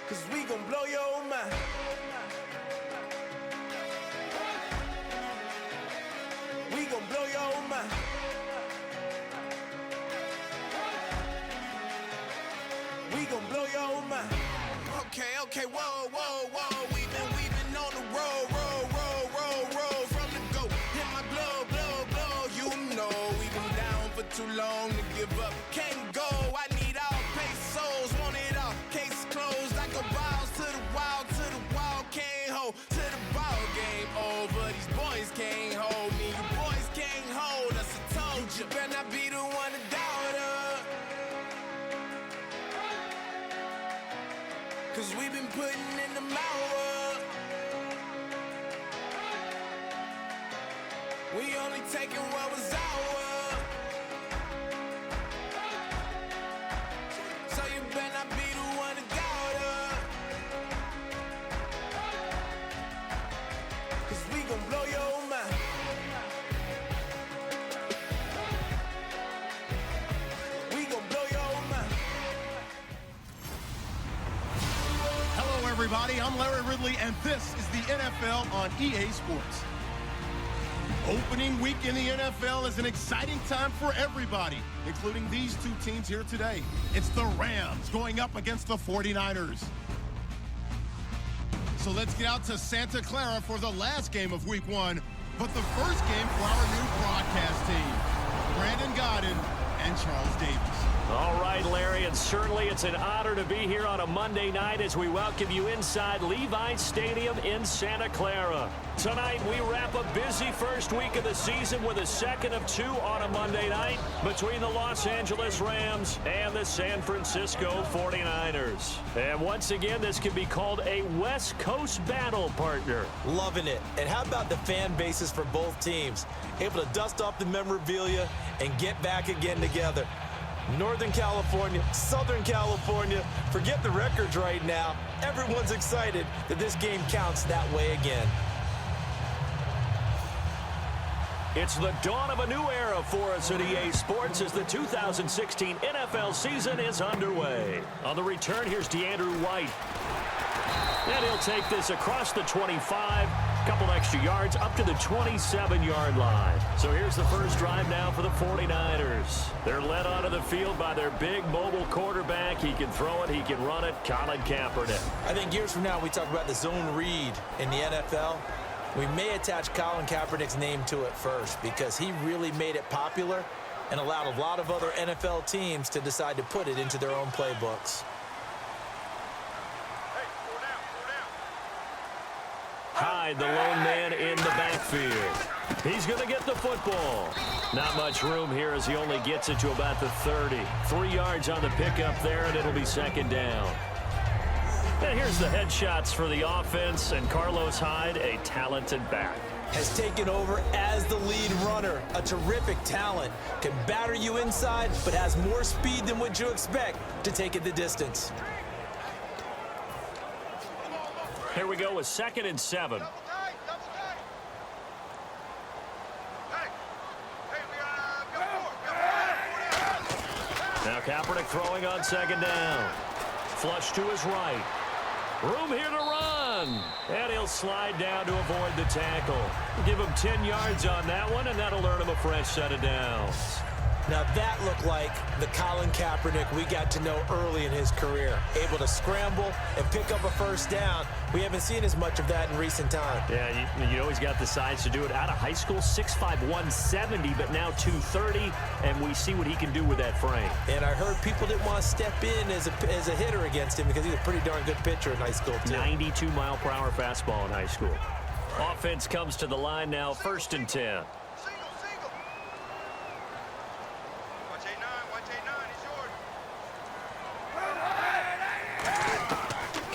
'cause we gon' blow your mind. We gon' blow your mind. We gon' blow your mind. Okay, whoa, whoa, whoa. We've been on the road from the go. Hit my blow, you know. We've been down for too long to give up. Can't go, I need all pesos, want it all. Case closed, I go balls to the wall, can't hold. To the ball game over, these boys can't hold me. You boys can't hold us, I told you. Better not be the one to doubt us. 'Cause we've been putting in the hour. We only taking what was ours. So you better not be the one to doubt us. 'Cause we gon' blow your mind. We gon' blow your mind. Hello, everybody. I'm Larry Ridley, and this is the NFL on EA Sports. Opening week in the NFL is an exciting time for everybody, including these two teams here today. It's the Rams going up against the 49ers. So let's get out to Santa Clara for the last game of week one, but the first game for our new broadcast team, Brandon Godden and Charles Davis. All right, Larry, and certainly it's an honor to be here on a Monday night as we welcome you inside Levi's Stadium in Santa Clara. Tonight, we wrap a busy first week of the season with a second of two on a Monday night between the Los Angeles Rams and the San Francisco 49ers. And once again, this can be called a West Coast battle, partner. Loving it. And how about the fan bases for both teams? Able to dust off the memorabilia and get back again together. Northern California, Southern California, forget the records right now. Everyone's excited that this game counts that way again. It's the dawn of a new era for us at EA Sports as the 2016 NFL season is underway. On the return, here's DeAndre White. And he'll take this across the 25, couple extra yards up to the 27-yard line. So here's the first drive now for the 49ers. They're led onto the field by their big mobile quarterback. He can throw it, he can run it, Colin Kaepernick. I think years from now we talk about the zone read in the NFL. We may attach Colin Kaepernick's name to it first because he really made it popular and allowed a lot of other NFL teams to decide to put it into their own playbooks. Hyde, the lone man in the backfield. He's going to get the football. Not much room here as he only gets it to about the 30. 3 yards on the pickup there, and it'll be second down. And here's the headshots for the offense, and Carlos Hyde, a talented back. Has taken over as the lead runner. A terrific talent. Can batter you inside, but has more speed than what you expect to take it the distance. Here we go with 2nd and 7. Now Kaepernick throwing on 2nd down. Flush to his right. Room here to run. And he'll slide down to avoid the tackle. Give him 10 yards on that one, and that'll earn him a fresh set of downs. Now that looked like the Colin Kaepernick we got to know early in his career. Able to scramble and pick up a first down. We haven't seen as much of that in recent time. Yeah, you know he's got the size to do it. Out of high school, 6'5", 170, but now 230, and we see what he can do with that frame. And I heard people didn't want to step in as a hitter against him because he's a pretty darn good pitcher in high school, too. 92-mile-per-hour fastball in high school. Offense comes to the line now, 1st and 10.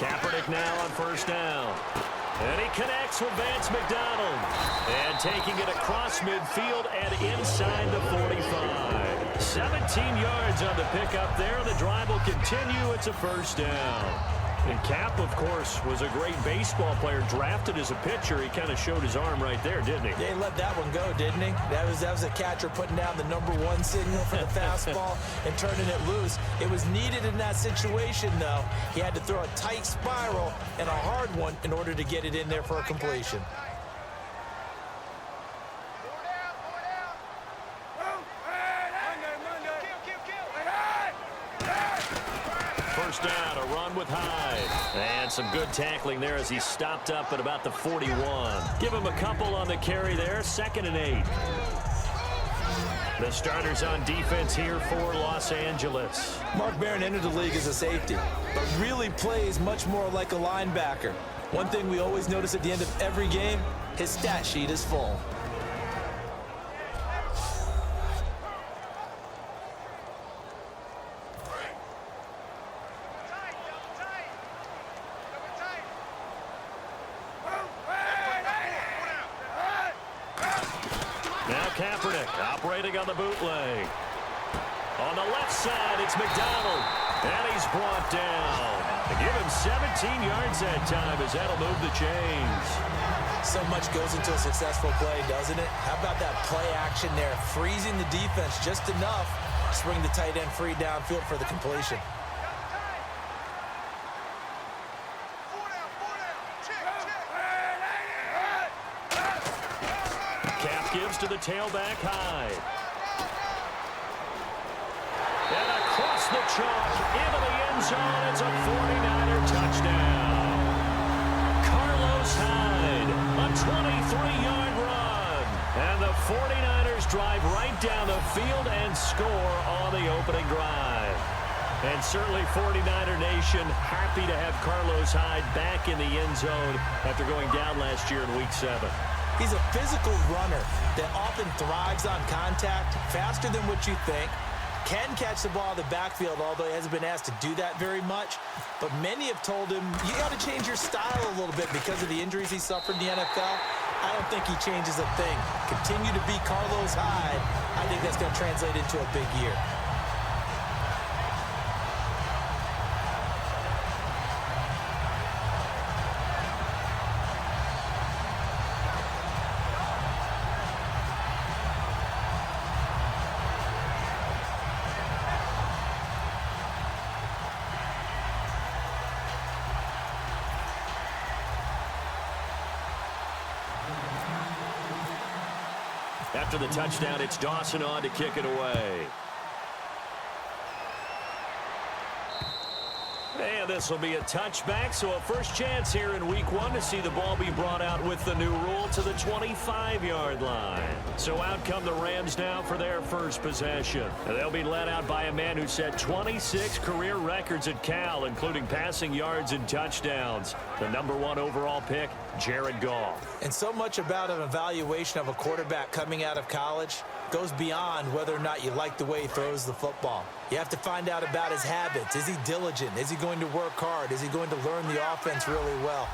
Kaepernick now on 1st down. And he connects with Vance McDonald. And taking it across midfield and inside the 45. 17 yards on the pickup there. The drive will continue. It's a 1st down. And Cap, of course, was a great baseball player, drafted as a pitcher. He kind of showed his arm right there, didn't he? Yeah, he let that one go, didn't he? That was a catcher putting down the #1 signal for the fastball and turning it loose. It was needed in that situation, though. He had to throw a tight spiral and a hard one in order to get it in there for a completion. First down, a run with Hyde. And some good tackling there as he stopped up at about the 41. Give him a couple on the carry there, 2nd and 8. The starters on defense here for Los Angeles. Mark Barron entered the league as a safety, but really plays much more like a linebacker. One thing we always notice at the end of every game, his stat sheet is full. Operating on the bootleg. On the left side, it's McDonald. And he's brought down. They give him 17 yards that time as that'll move the chains. So much goes into a successful play, doesn't it? How about that play action there? Freezing the defense just enough to bring the tight end free downfield for the completion. Gives to the tailback Hyde. And across the chalk into the end zone. It's a 49er touchdown. Carlos Hyde, a 23-yard run. And the 49ers drive right down the field and score on the opening drive. And certainly 49er Nation happy to have Carlos Hyde back in the end zone after going down last year in Week 7. He's a physical runner that often thrives on contact, faster than what you think, can catch the ball in the backfield, although he hasn't been asked to do that very much. But many have told him, you got to change your style a little bit because of the injuries he suffered in the NFL. I don't think he changes a thing. Continue to be Carlos Hyde. I think that's going to translate into a big year. After the touchdown, it's Dawson on to kick it away. And this will be a touchback, so a first chance here in Week 1 to see the ball be brought out with the new rule to the 25-yard line. So out come the Rams now for their first possession. And they'll be led out by a man who set 26 career records at Cal, including passing yards and touchdowns. The #1 overall pick, Jared Goff. And so much about an evaluation of a quarterback coming out of college goes beyond whether or not you like the way he throws the football. You have to find out about his habits. Is he diligent? Is he going to work hard? Is he going to learn the offense really well?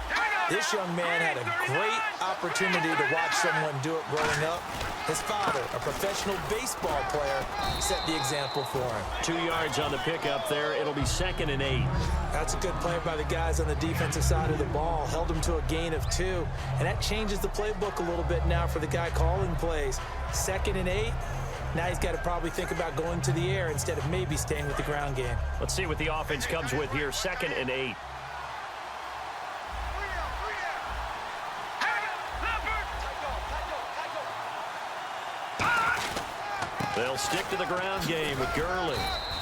This young man had a great opportunity to watch someone do it growing up. His father, a professional baseball player, set the example for him. 2 yards on the pickup there. It'll be 2nd and 8. That's a good play by the guys on the defensive side of the ball. Held him to a gain of 2. And that changes the playbook a little bit now for the guy calling plays. 2nd and 8. Now he's got to probably think about going to the air instead of maybe staying with the ground game. Let's see what the offense comes with here. 2nd and 8. They'll stick to the ground game with Gurley.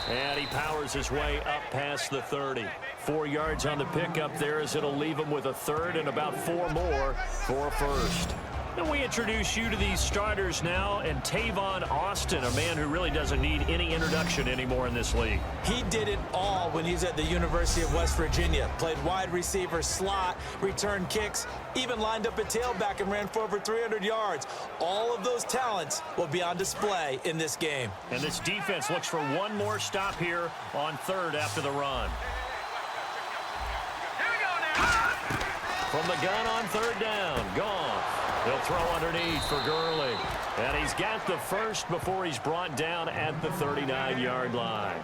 And he powers his way up past the 30. 4 yards on the pickup there as it'll leave him with a third and about 4 more for a first. And we introduce you to these starters now, and Tavon Austin, a man who really doesn't need any introduction anymore in this league. He did it all when he was at the University of West Virginia. Played wide receiver, slot, returned kicks, even lined up at tailback and ran for over 300 yards. All of those talents will be on display in this game. And this defense looks for one more stop here on third after the run. From the gun on third down, gone. He'll throw underneath for Gurley. And he's got the first before he's brought down at the 39-yard line.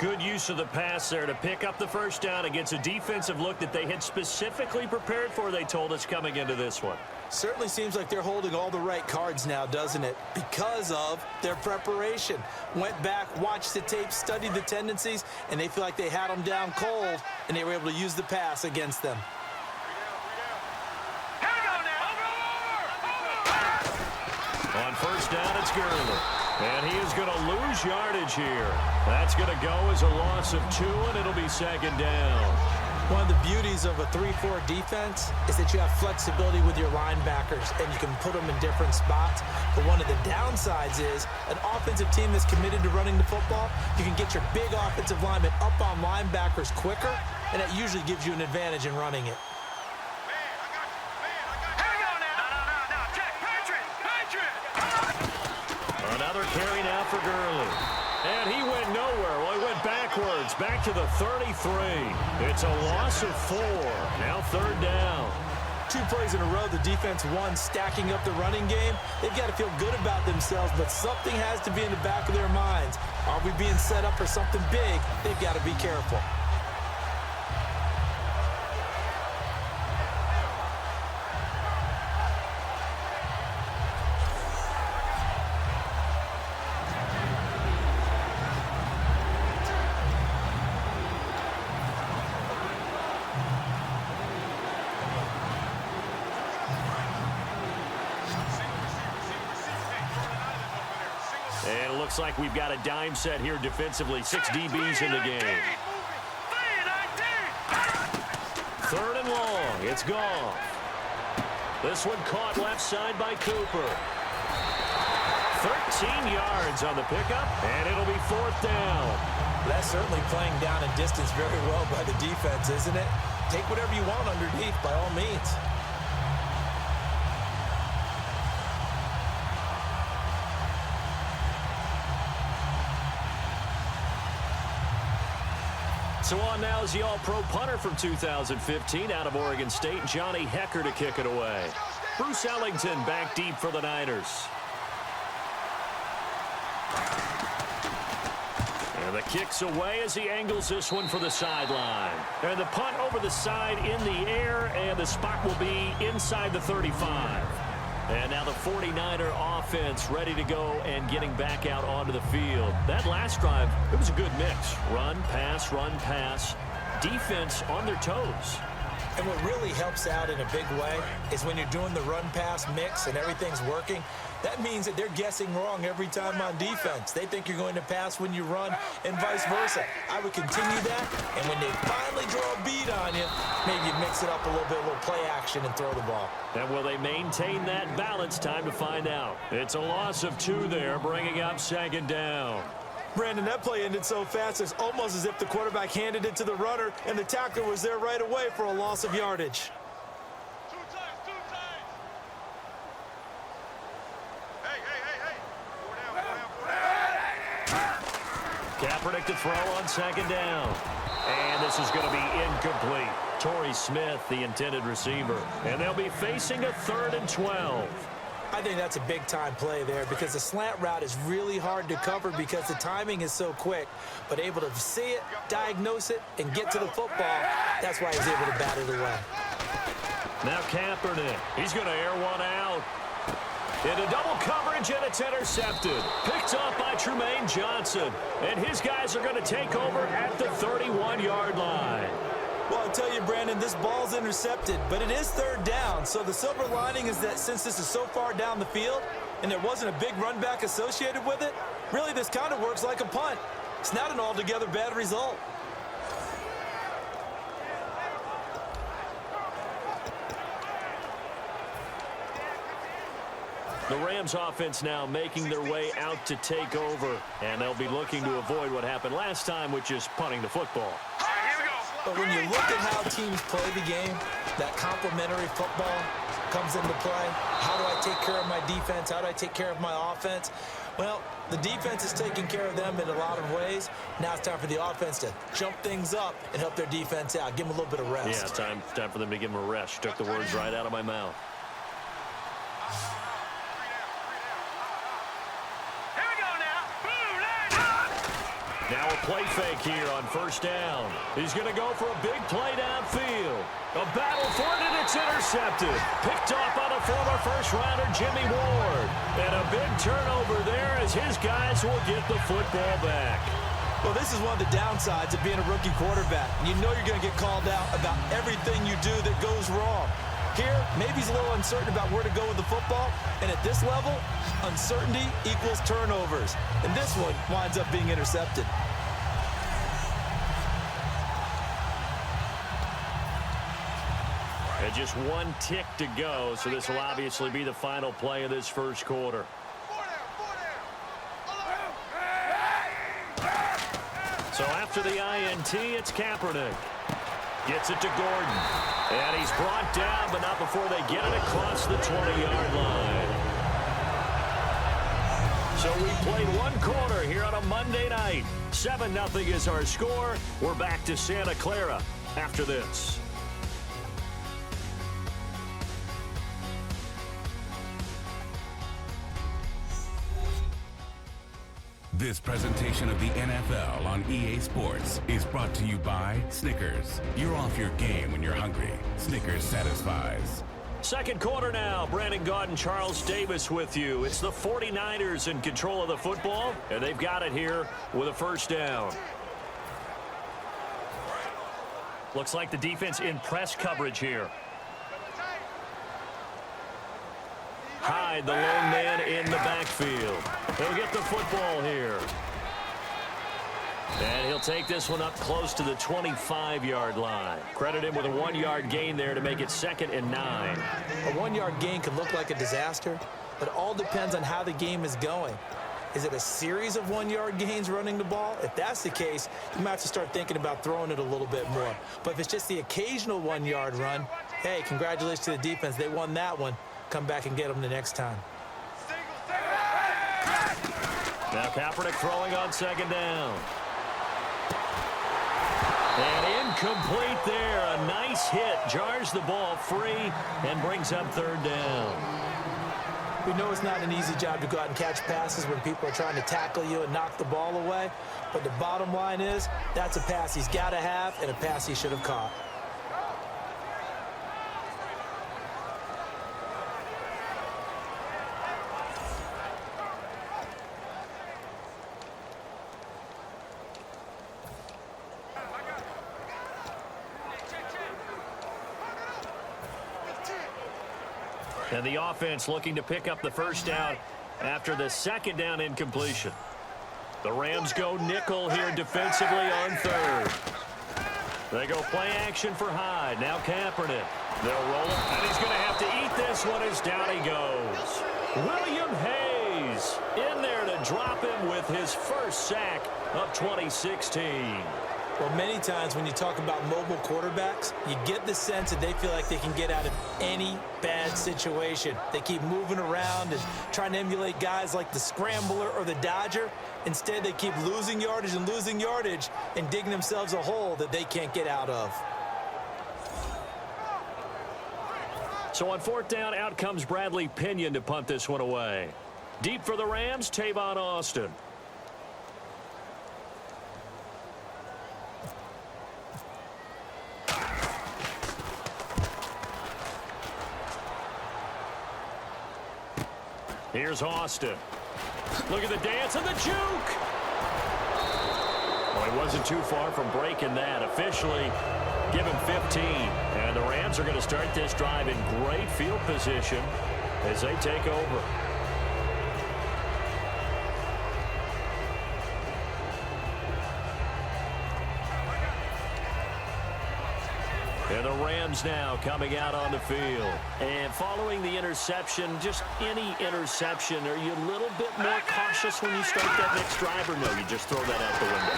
Good use of the pass there to pick up the first down against a defensive look that they had specifically prepared for, they told us, coming into this one. Certainly seems like they're holding all the right cards now, doesn't it? Because of their preparation. Went back, watched the tape, studied the tendencies, and they feel like they had them down cold, and they were able to use the pass against them. On first down, it's Gurley. And he is going to lose yardage here. That's going to go as a loss of 2, and it'll be second down. One of the beauties of a 3-4 defense is that you have flexibility with your linebackers, and you can put them in different spots. But one of the downsides is an offensive team that's committed to running the football, you can get your big offensive linemen up on linebackers quicker, and that usually gives you an advantage in running it. Another carry now for Gurley. And he went nowhere. Well, he went backwards, back to the 33. It's a loss of 4. Now third down. 2 plays in a row, the defense won, stacking up the running game. They've got to feel good about themselves, but something has to be in the back of their minds. Are we being set up for something big? They've got to be careful. And it looks like we've got a dime set here defensively. 6 DBs in the game. Third and long. It's Goff. This one caught left side by Cooper. 13 yards on the pickup, and it'll be fourth down. That's certainly playing down and distance very well by the defense, isn't it? Take whatever you want underneath, by all means. So on now is the all-pro punter from 2015 out of Oregon State, Johnny Hecker, to kick it away. Bruce Ellington back deep for the Niners. And the kick's away as he angles this one for the sideline. And the punt over the side in the air, and the spot will be inside the 35. And now the 49er offense ready to go and getting back out onto the field. That last drive, it was a good mix. Run, pass, defense on their toes. And what really helps out in a big way is when you're doing the run-pass mix and everything's working, that means that they're guessing wrong every time on defense. They think you're going to pass when you run and vice versa. I would continue that, and when they finally draw a beat on you, maybe you mix it up a little bit, a little play action, and throw the ball. And will they maintain that balance? Time to find out. It's a loss of 2 there, bringing up second down. Brandon, that play ended so fast, it's almost as if the quarterback handed it to the runner, and the tackler was there right away for a loss of yardage. Two times. Hey. Four down. Kaepernick to throw on second down. And this is going to be incomplete. Torrey Smith, the intended receiver. And they'll be facing a 3rd and 12. I think that's a big-time play there because the slant route is really hard to cover because the timing is so quick. But able to see it, diagnose it, and get to the football, that's why he was able to bat it away. Now Kaepernick, he's going to air one out. Into double coverage, and it's intercepted. Picked off by Trumaine Johnson. And his guys are going to take over at the 31-yard line. Well, I'll tell you, Brandon, this ball's intercepted, but it is 3rd down. So the silver lining is that since this is so far down the field and there wasn't a big run back associated with it, really this kind of works like a punt. It's not an altogether bad result. The Rams offense now making their way out to take over, and they'll be looking to avoid what happened last time, which is punting the football. But when you look at how teams play the game, that complementary football comes into play. How do I take care of my defense? How do I take care of my offense? Well, the defense is taking care of them in a lot of ways. Now it's time for the offense to jump things up and help their defense out. Give them a little bit of rest. Yeah, time for them to give them a rest. Took the words right out of my mouth. Now a play fake here on first down. He's going to go for a big play downfield. A battle for it, and it's intercepted. Picked off by the former first-rounder Jimmy Ward. And a big turnover there as his guys will get the football back. Well, this is one of the downsides of being a rookie quarterback. You know you're going to get called out about everything you do that goes wrong. Here, maybe he's a little uncertain about where to go with the football. And at this level, uncertainty equals turnovers. And this one winds up being intercepted. And just one tick to go, so this will obviously be the final play of this first quarter. So after the INT, it's Kaepernick. Gets it to Gordon. And he's brought down, but not before they get it across the 20-yard line. So we played one quarter here on a Monday night. 7-0 is our score. We're back to Santa Clara after this. This presentation of the NFL on EA Sports is brought to you by Snickers. You're off your game when you're hungry. Snickers satisfies. Second quarter now. Brandon Gaudin and Charles Davis with you. It's the 49ers in control of the football, and they've got it here with a first down. Looks like the defense in press coverage here. Hyde, the lone man in the backfield. He'll get the football here. And he'll take this one up close to the 25-yard line. Credit him with a 1-yard gain there to make it 2nd and 9. A 1-yard gain can look like a disaster. It all depends on how the game is going. Is it a series of 1-yard gains running the ball? If that's the case, you might have to start thinking about throwing it a little bit more. But if it's just the occasional 1-yard run, hey, congratulations to the defense. They won that one. Come back and get them the next time. Now Kaepernick throwing on 2nd down. And incomplete there. A nice hit. Jars the ball free and brings up 3rd down. We know it's not an easy job to go out and catch passes when people are trying to tackle you and knock the ball away. But the bottom line is that's a pass he's got to have and a pass he should have caught. And the offense looking to pick up the first down after the 2nd down incompletion. The Rams go nickel here defensively on 3rd. They go play action for Hyde. Now Kaepernick. They'll roll it, and he's going to have to eat this one as down he goes. William Hayes in there to drop him with his first sack of 2016. Well, many times when you talk about mobile quarterbacks, you get the sense that they feel like they can get out of any bad situation. They keep moving around and trying to emulate guys like the Scrambler or the Dodger. Instead, they keep losing yardage and digging themselves a hole that they can't get out of. So on 4th down, out comes Bradley Pinion to punt this one away. Deep for the Rams, Tavon Austin. Here's Austin. Look at the dance and the juke. Well, he wasn't too far from breaking that. Officially, give him 15. And the Rams are going to start this drive in great field position as they take over. And the Rams now coming out on the field. And following the interception, just any interception, are you a little bit more cautious when you start that next drive, or no, you just throw that out the window?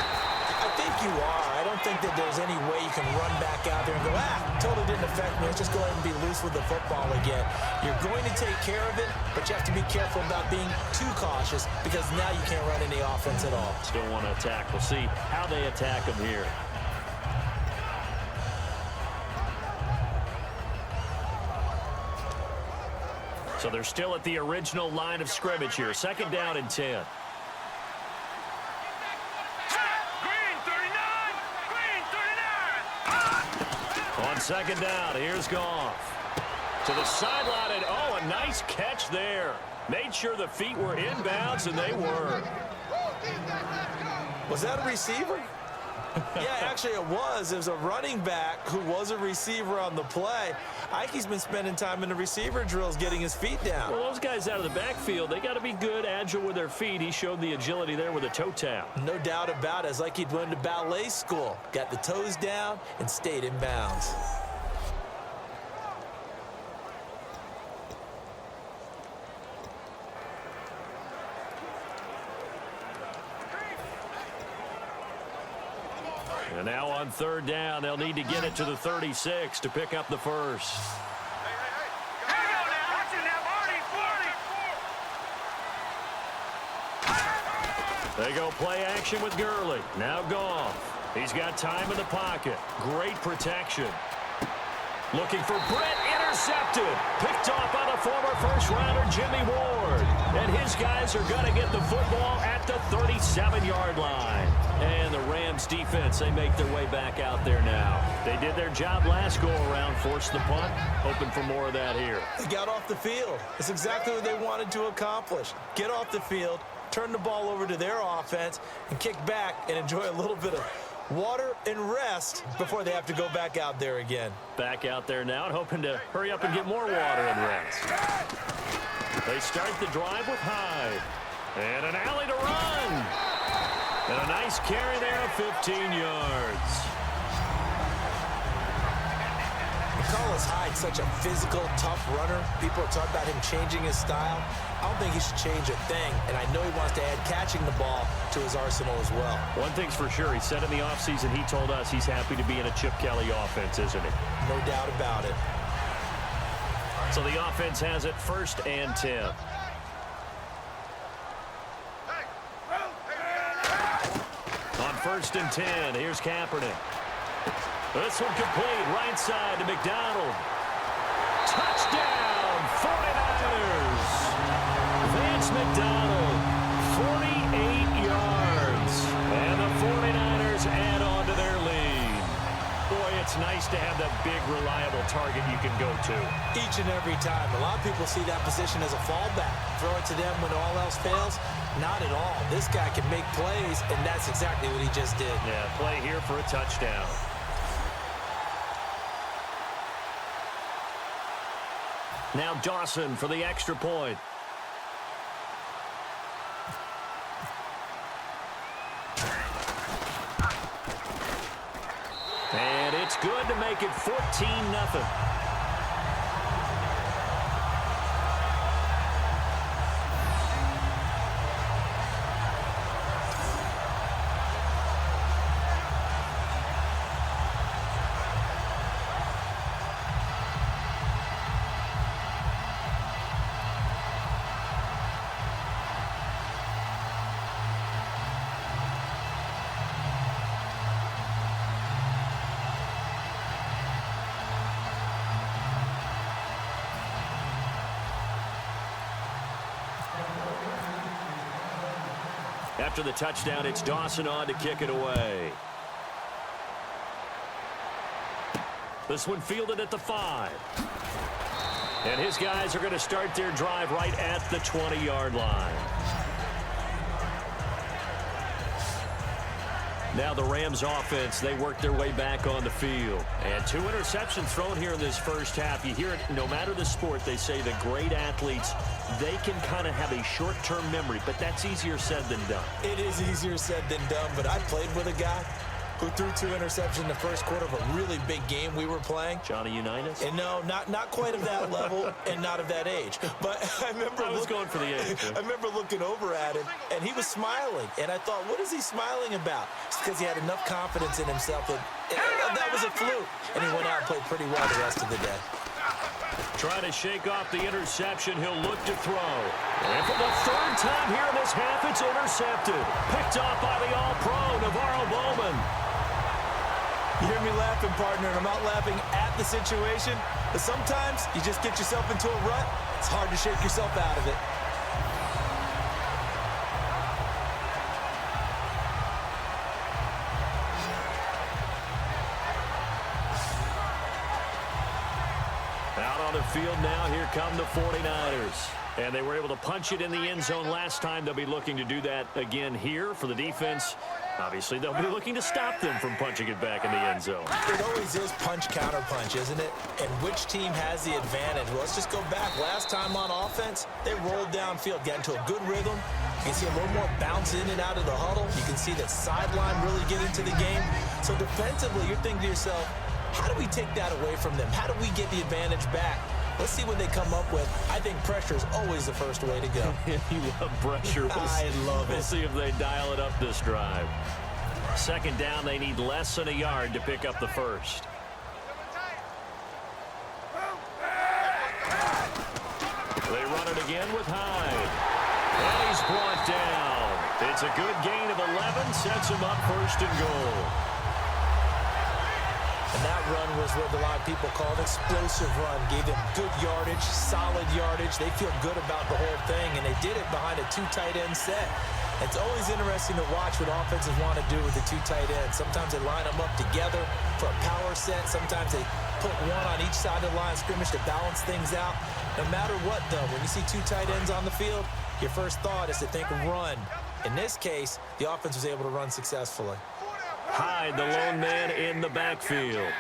I think you are. I don't think that there's any way you can run back out there and go, totally didn't affect me. Let's just go ahead and be loose with the football again. You're going to take care of it, but you have to be careful about being too cautious because now you can't run any offense at all. Still want to attack. We'll see how they attack them here. So they're still at the original line of scrimmage here. 2nd down and 10. On second down, here's Goff. To the sideline, and oh, a nice catch there. Made sure the feet were inbounds, and they were. Was that a receiver? Yeah, actually it was. It was a running back who was a receiver on the play. Ike's been spending time in the receiver drills getting his feet down. Well, those guys out of the backfield, they got to be good, agile with their feet. He showed the agility there with a toe tap. No doubt about it. It's like he'd went to ballet school. Got the toes down and stayed in bounds. And now on third down, they'll need to get it to the 36 to pick up the first. They go play action with Gurley. Now Goff. He's got time in the pocket. Great protection. Looking for Brett, intercepted. Picked off by the former first-rounder Jimmy Ward. And his guys are going to get the football at the 37-yard line. And the Rams defense, they make their way back out there now. They did their job last go-around, forced the punt, hoping for more of that here. They got off the field. That's exactly what they wanted to accomplish. Get off the field, turn the ball over to their offense, and kick back and enjoy a little bit of water and rest before they have to go back out there again. Back out there now and hoping to hurry up and get more water and rest. They start the drive with Hyde. And an alley to run. And a nice carry there of 15 yards. Carlos Hyde, such a physical, tough runner. People are talking about him changing his style. I don't think he should change a thing, and I know he wants to add catching the ball to his arsenal as well. One thing's for sure, he said in the offseason he told us he's happy to be in a Chip Kelly offense, isn't he? No doubt about it. So the offense has it 1st and 10. On 1st and 10, here's Kaepernick. This one complete, right side to McDonald. Touchdown, 49ers. Vance McDonald, 48 yards. And the 49ers add on to their lead. Boy, it's nice to have that big, reliable target you can go to. Each and every time. A lot of people see that position as a fallback. Throw it to them when all else fails. Not at all. This guy can make plays, and that's exactly what he just did. Yeah, play here for a touchdown. Now Dawson for the extra point. And it's good to make it 14-0. After the touchdown, it's Dawson on to kick it away. This one fielded at the 5. And his guys are going to start their drive right at the 20-yard line. Now the Rams offense, they work their way back on the field. And 2 interceptions thrown here in this first half. You hear it, no matter the sport, they say the great athletes, they can kind of have a short-term memory, but that's easier said than done. It is easier said than done, but I played with a guy who threw 2 interceptions in the first quarter of a really big game we were playing. Johnny Unitas? And no, not quite of that level and not of that age. But I was going for the age. I remember looking over at him, and he was smiling. And I thought, what is he smiling about? It's because he had enough confidence in himself that that was a fluke. And he went out and played pretty well the rest of the day. Trying to shake off the interception. He'll look to throw. And for the 3rd time here in this half, it's intercepted. Picked off by the All-Pro, Navarro Bowman. You hear me laughing, partner, and I'm not laughing at the situation. But sometimes you just get yourself into a rut. It's hard to shake yourself out of it. Out on the field now, here come the 49ers. And they were able to punch it in the end zone last time. They'll be looking to do that again here for the defense. Obviously, they'll be looking to stop them from punching it back in the end zone. It always is punch-counter-punch, isn't it? And which team has the advantage? Well, let's just go back. Last time on offense, they rolled downfield, got into a good rhythm. You can see a little more bounce in and out of the huddle. You can see that sideline really get into the game. So defensively, you're thinking to yourself, how do we take that away from them? How do we get the advantage back? Let's see what they come up with. I think pressure is always the first way to go. You love pressure. I love it. We'll see if they dial it up this drive. Second down, they need less than a yard to pick up the first. They run it again with Hyde. And he's brought down. It's a good gain of 11, sets him up first and goal. And that run was what a lot of people call an explosive run. Gave them good yardage, solid yardage. They feel good about the whole thing, and they did it behind a 2 tight end set. It's always interesting to watch what offenses want to do with the 2 tight ends. Sometimes they line them up together for a power set. Sometimes they put one on each side of the line of scrimmage to balance things out. No matter what, though, when you see 2 tight ends on the field, your first thought is to think run. In this case, the offense was able to run successfully. Hyde, the lone man in the backfield.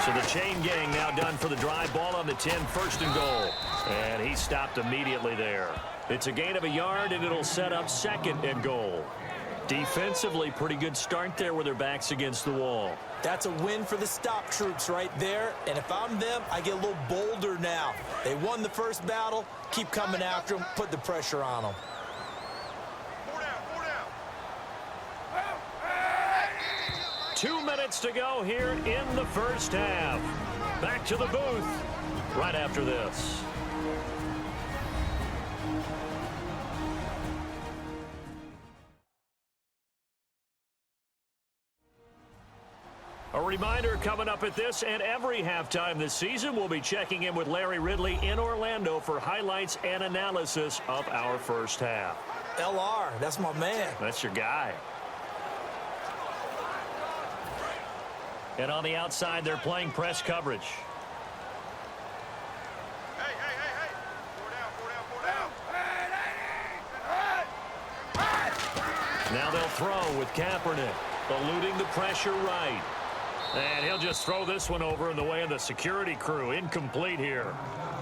So the chain gang now done for the drive. Ball on the 10, first and goal. And he stopped immediately there. It's a gain of a yard, and it'll set up second and goal. Defensively, pretty good start there with their backs against the wall. That's a win for the stop troops right there. And if I'm them, I get a little bolder now. They won the first battle. Keep coming after them. Put the pressure on them. 2 minutes to go here in the first half. Back to the booth right after this. A reminder coming up at this and every halftime this season, we'll be checking in with Larry Ridley in Orlando for highlights and analysis of our first half. LR, that's my man. That's your guy. And on the outside, they're playing press coverage. Hey, hey, hey, hey. 4 down, 4 down, 4 down. Now they'll throw with Kaepernick, eluding the pressure right. And he'll just throw this one over in the way of the security crew. Incomplete here.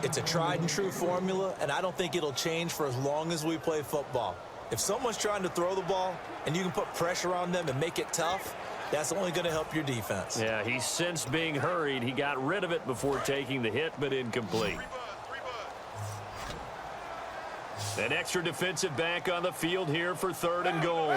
It's a tried and true formula, and I don't think it'll change for as long as we play football. If someone's trying to throw the ball and you can put pressure on them and make it tough, that's only going to help your defense. Yeah, he sensed being hurried. He got rid of it before taking the hit, but incomplete. An extra defensive back on the field here for third and goal.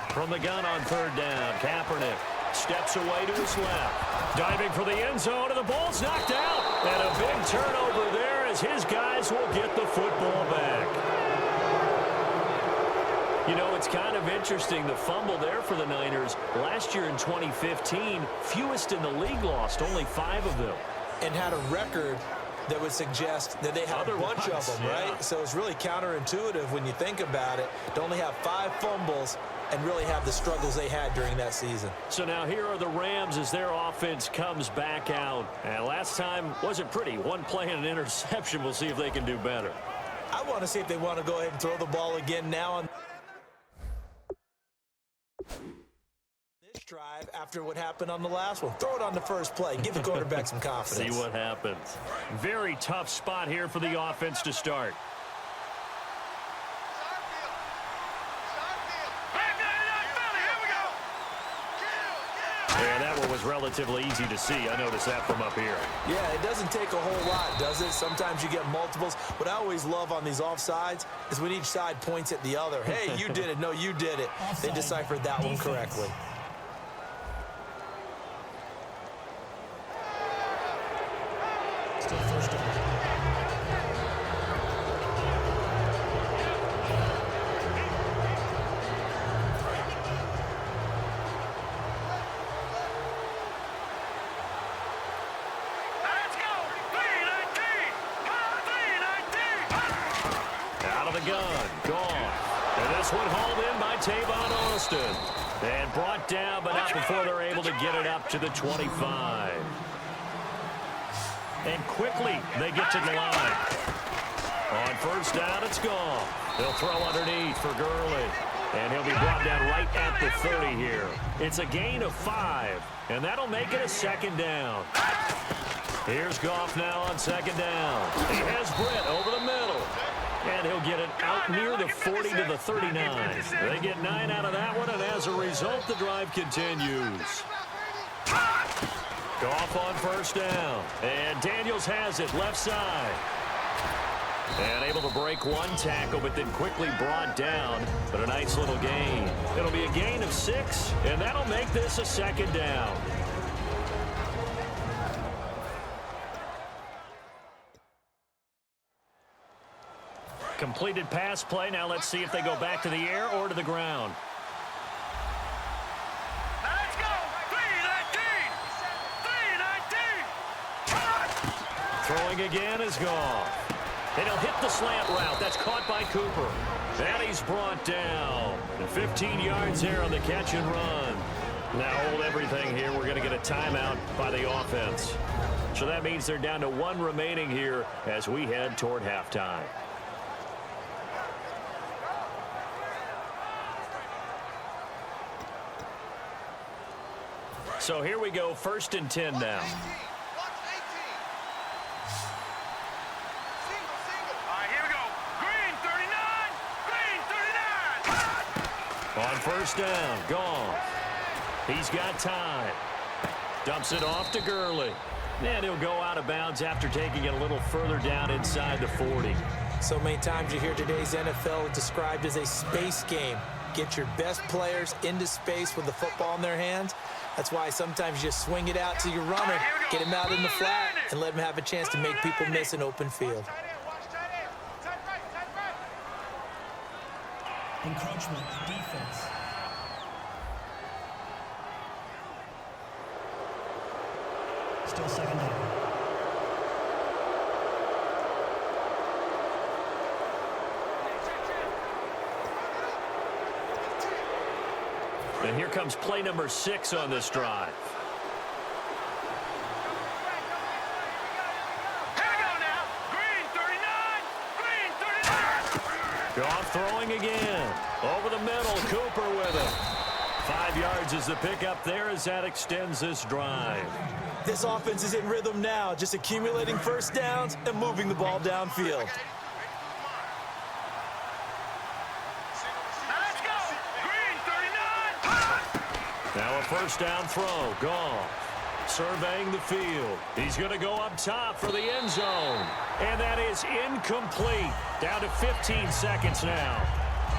From the gun on third down, Kaepernick steps away to his left. Diving for the end zone, and the ball's knocked out. And a big turnover there as his guys will get the football back. You know, it's kind of interesting, the fumble there for the Niners. Last year in 2015, fewest in the league lost, only 5 of them. And had a record that would suggest that they had a bunch of them, yeah. right? So it's really counterintuitive when you think about it, to only have 5 fumbles and really have the struggles they had during that season. So now here are the Rams as their offense comes back out. And last time wasn't pretty. One play and an interception. We'll see if they can do better. I want to see if they want to go ahead and throw the ball again now. This drive after what happened on the last one. Throw it on the first play. Give the quarterback some confidence. See what happens. Very tough spot here for the offense to start. Yeah, that one was relatively easy to see. I noticed that from up here. Yeah, it doesn't take a whole lot, does it? Sometimes you get multiples. What I always love on these offsides is when each side points at the other. Hey, you did it. No, you did it. They deciphered that one correctly. Still first down. Out of the gun, gone. And this one hauled in by Tavon Austin. And brought down, but not before they're able to get it up to the 25. And quickly, they get to the line. On first down, it's gone. They'll throw underneath for Gurley. And he'll be brought down right at the 30 here. It's a gain of 5, and that'll make it a second down. Here's Goff now on second down. He has Britt over the middle. And he'll get it out near the 40 to the 39. They get 9 out of that one, and as a result, the drive continues. Goff on first down. And Daniels has it left side. And able to break one tackle, but then quickly brought down. But a nice little gain. It'll be a gain of 6, and that'll make this a second down. Completed pass play. Now let's see if they go back to the air or to the ground. Let's go! 319! Throwing again is gone. And he'll hit the slant route. That's caught by Cooper. And he's brought down. And 15 yards there on the catch and run. Now hold everything here. We're going to get a timeout by the offense. So that means they're down to 1 remaining here as we head toward halftime. So here we go, 1st and 10 now. All right, here we go. Green 39! Green 39! On first down, gone. He's got time. Dumps it off to Gurley. And he'll go out of bounds after taking it a little further down inside the 40. So many times you hear today's NFL described as a space game. Get your best players into space with the football in their hands. That's why sometimes you just swing it out to your runner, get him out in the flat, and let him have a chance to make people miss an open field. Encroachment defense. Still second down. And here comes play number 6 on this drive. Here we go now. Green 39! Green 39! Goff throwing again. Over the middle, Cooper with it. 5 yards is the pickup there as that extends this drive. This offense is in rhythm now, just accumulating first downs and moving the ball downfield. Let's go! Green 39! Now a first down throw. Goff surveying the field. He's going to go up top for the end zone. And that is incomplete. Down to 15 seconds now.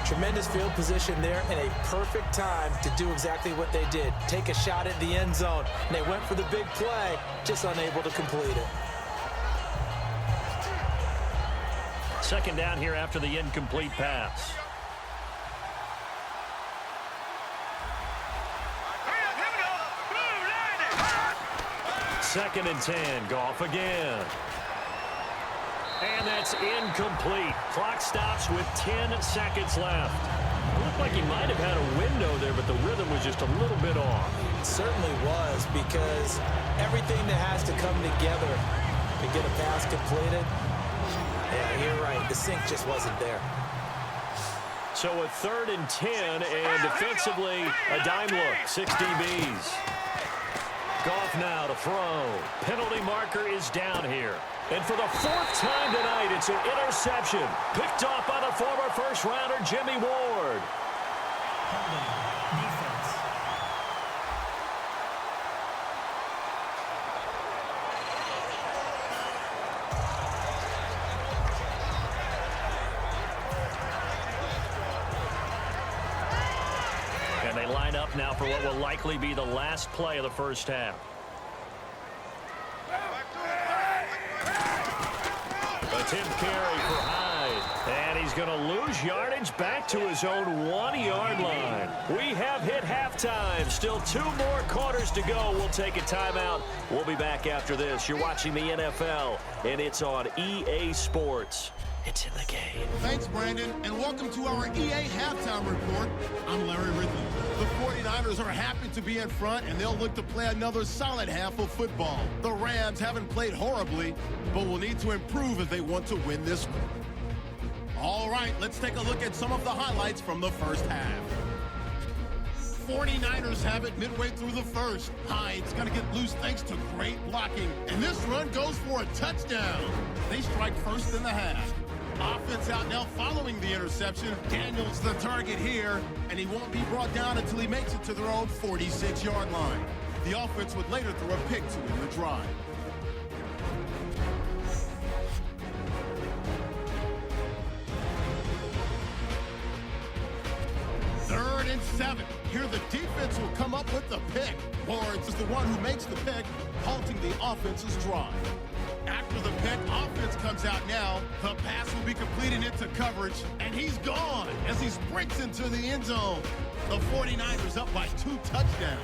Tremendous field position there and a perfect time to do exactly what they did. Take a shot at the end zone. And they went for the big play, just unable to complete it. Second down here after the incomplete pass. Here we go! Blue 90! 2nd and 10. Goff again. And that's incomplete. Clock stops with 10 seconds left. It looked like he might have had a window there, but the rhythm was just a little bit off. It certainly was, because everything that has to come together to get a pass completed, yeah, you're right. The sync just wasn't there. So a 3rd and 10, and defensively, a dime look. 6 DBs. Goff now to throw. Penalty marker is down here. And for the 4th time tonight, it's an interception. Picked off by the former first-rounder, Jimmy Ward. Holding defense. And they line up now for what will likely be the last play of the first half. Attempt carry for Hyde. And he's going to lose yardage back to his own 1-yard line. We have hit halftime. Still 2 more quarters to go. We'll take a timeout. We'll be back after this. You're watching the NFL, and it's on EA Sports. It's in the game. Thanks, Brandon, and welcome to our EA Halftime Report. I'm Larry Ridley. The 49ers are happy to be in front, and they'll look to play another solid half of football. The Rams haven't played horribly, but will need to improve if they want to win this one. All right, let's take a look at some of the highlights from the first half. 49ers have it midway through the first. Hyde's going to get loose thanks to great blocking, and this run goes for a touchdown. They strike first in the half. Offense out now following the interception. Daniels the target here, and he won't be brought down until he makes it to their own 46-yard line. The offense would later throw a pick to win the drive. Third and 7. Here the defense will come up with the pick. Lawrence is the one who makes the pick, halting the offense's drive. After the pick, offense comes out now. The pass will be completed into coverage, and he's gone as he sprints into the end zone. The 49ers up by 2 touchdowns.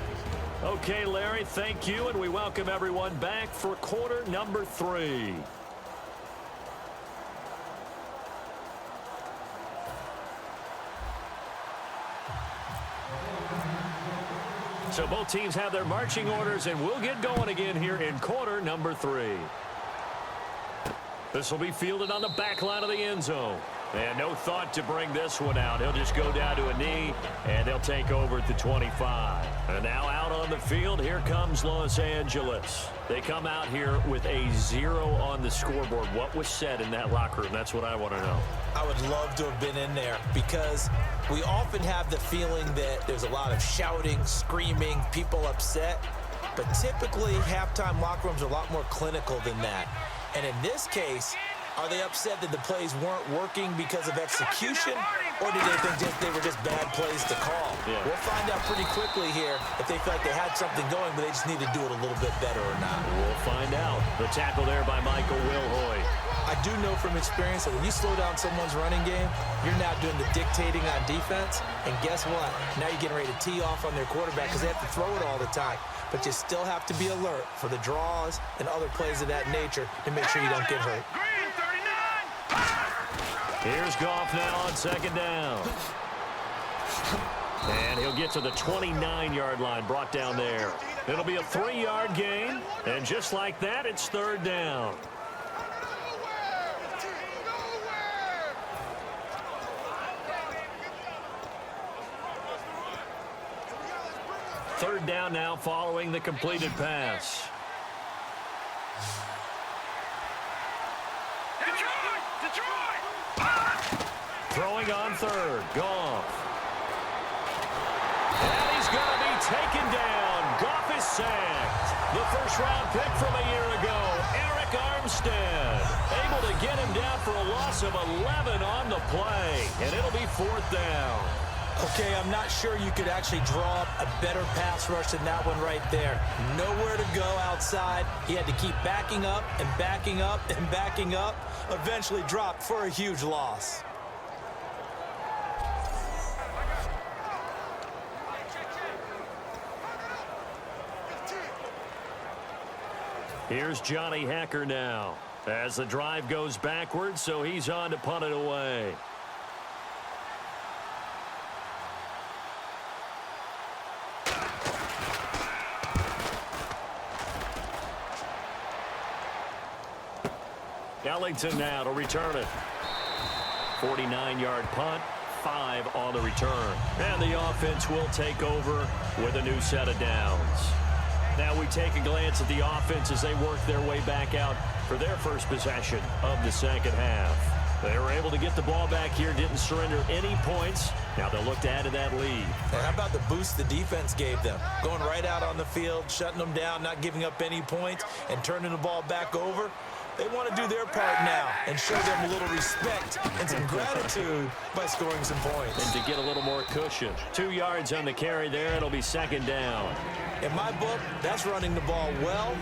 Okay, Larry, thank you, and we welcome everyone back for quarter number 3. So both teams have their marching orders, and we'll get going again here in quarter number 3. This will be fielded on the back line of the end zone. And no thought to bring this one out. He'll just go down to a knee, and they'll take over at the 25. And now out on the field, here comes Los Angeles. They come out here with a 0 on the scoreboard. What was said in that locker room? That's what I want to know. I would love to have been in there because we often have the feeling that there's a lot of shouting, screaming, people upset. But typically, halftime locker rooms are a lot more clinical than that. And in this case, are they upset that the plays weren't working because of execution, or did they think they were just bad plays to call? Yeah. We'll find out pretty quickly here if they feel like they had something going, but they just need to do it a little bit better or not. We'll find out. The tackle there by Michael Wilhoit. I do know from experience that when you slow down someone's running game, you're now doing the dictating on defense, and guess what? Now you're getting ready to tee off on their quarterback because they have to throw it all the time. But you still have to be alert for the draws and other plays of that nature to make sure you don't get hurt. Green 39. Here's Goff now on second down. And he'll get to the 29-yard line, brought down there. It'll be a 3-yard gain, and just like that, it's third down. Third down now following the completed pass. Detroit! Throwing on third. Goff. And he's going to be taken down. Goff is sacked. The first-round pick from a year ago, Eric Armstead. Able to get him down for a loss of 11 on the play. And it'll be fourth down. Okay, I'm not sure you could actually draw up a better pass rush than that one right there. Nowhere to go outside. He had to keep backing up and backing up and backing up. Eventually dropped for a huge loss. Here's Johnny Hacker now as the drive goes backwards, so he's on to punt it away. Ellington now to return it. 49-yard punt, 5 on the return. And the offense will take over with a new set of downs. Now we take a glance at the offense as they work their way back out for their first possession of the second half. They were able to get the ball back here, didn't surrender any points. Now they'll look to add to that lead. And how about the boost the defense gave them? Going right out on the field, shutting them down, not giving up any points, and turning the ball back over. They want to do their part now and show them a little respect and some gratitude by scoring some points. And to get a little more cushion. 2 yards on the carry there. It'll be second down. In my book, that's running the ball well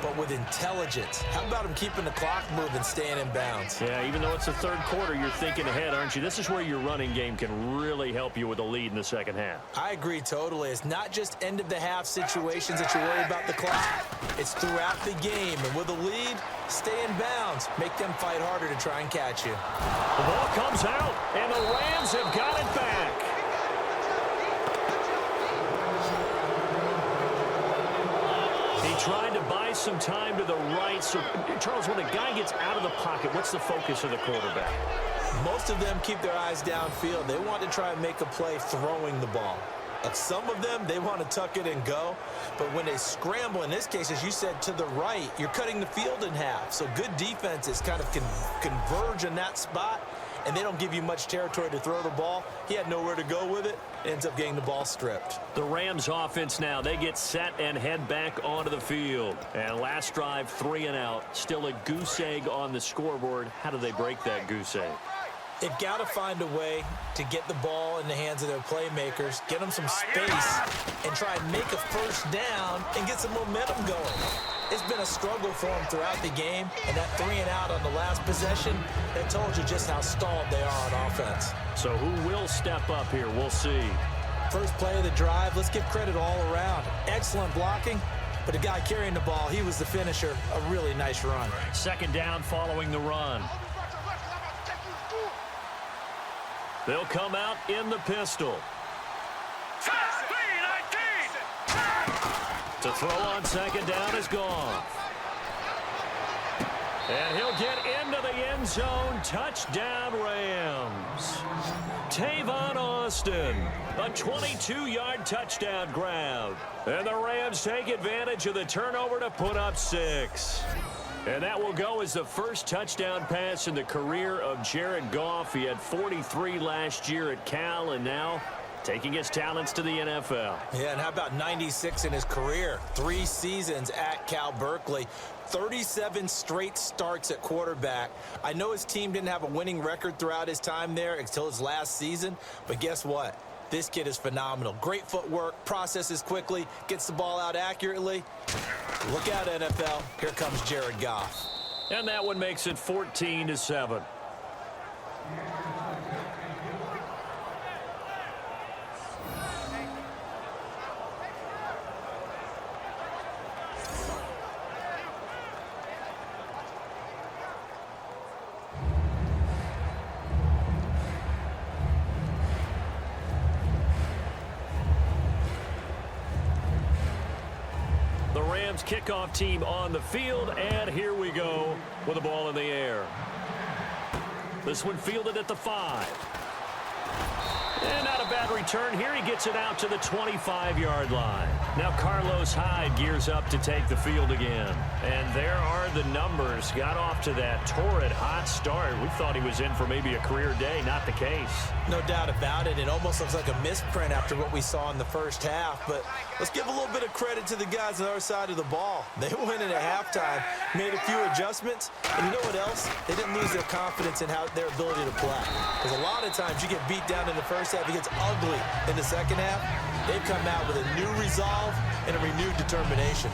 but with intelligence. How about him keeping the clock moving, staying in bounds? Yeah, even though it's the third quarter, you're thinking ahead, aren't you? This is where your running game can really help you with a lead in the second half. I agree totally. It's not just end-of-the-half situations that you worry about the clock. It's throughout the game. And with a lead, stay in bounds. Make them fight harder to try and catch you. The ball comes out, and the Rams have got it back. He tried to buy some time to the right. So, Charles, when a guy gets out of the pocket, what's the focus of the quarterback? Most of them keep their eyes downfield. They want to try and make a play throwing the ball. Some of them, they want to tuck it and go. But when they scramble, in this case, as you said, to the right, you're cutting the field in half. So good defenses kind of converge in that spot, and they don't give you much territory to throw the ball. He had nowhere to go with it. Ends up getting the ball stripped. The Rams offense now, they get set and head back onto the field. And last drive, 3 and out. Still a goose egg on the scoreboard. How do they break that goose egg? They've got to find a way to get the ball in the hands of their playmakers, get them some space, and try and make a first down and get some momentum going. It's been a struggle for them throughout the game, and that 3 and out on the last possession, that told you just how stalled they are on offense. So who will step up here? We'll see. First play of the drive, let's give credit all around. Excellent blocking, but the guy carrying the ball, he was the finisher. A really nice run. Second down following the run. They'll come out in the pistol. To throw on second down is gone. And he'll get into the end zone. Touchdown, Rams. Tavon Austin, a 22-yard touchdown grab. And the Rams take advantage of the turnover to put up 6. And that will go as the first touchdown pass in the career of Jared Goff. He had 43 last year at Cal, and now taking his talents to the NFL. Yeah, and how about 96 in his career? 3 seasons at Cal Berkeley. 37 straight starts at quarterback. I know his team didn't have a winning record throughout his time there until his last season, but guess what? This kid is phenomenal. Great footwork, processes quickly, gets the ball out accurately. Look out, NFL. Here comes Jared Goff. And that one makes it 14-7. The Rams kickoff team on the field, and here we go with the ball in the air. This one fielded at the 5. And not a bad return here. He gets it out to the 25-yard line. Now Carlos Hyde gears up to take the field again. And there are the numbers. Got off to that torrid hot start. We thought he was in for maybe a career day. Not the case. No doubt about it. It almost looks like a misprint after what we saw in the first half. But let's give a little bit of credit to the guys on the other side of the ball. They went in at halftime, made a few adjustments. And you know what else? They didn't lose their confidence in their ability to play. Because a lot of times you get beat down in the first half, it gets ugly in the second half. They've come out with a new resolve and a renewed determination.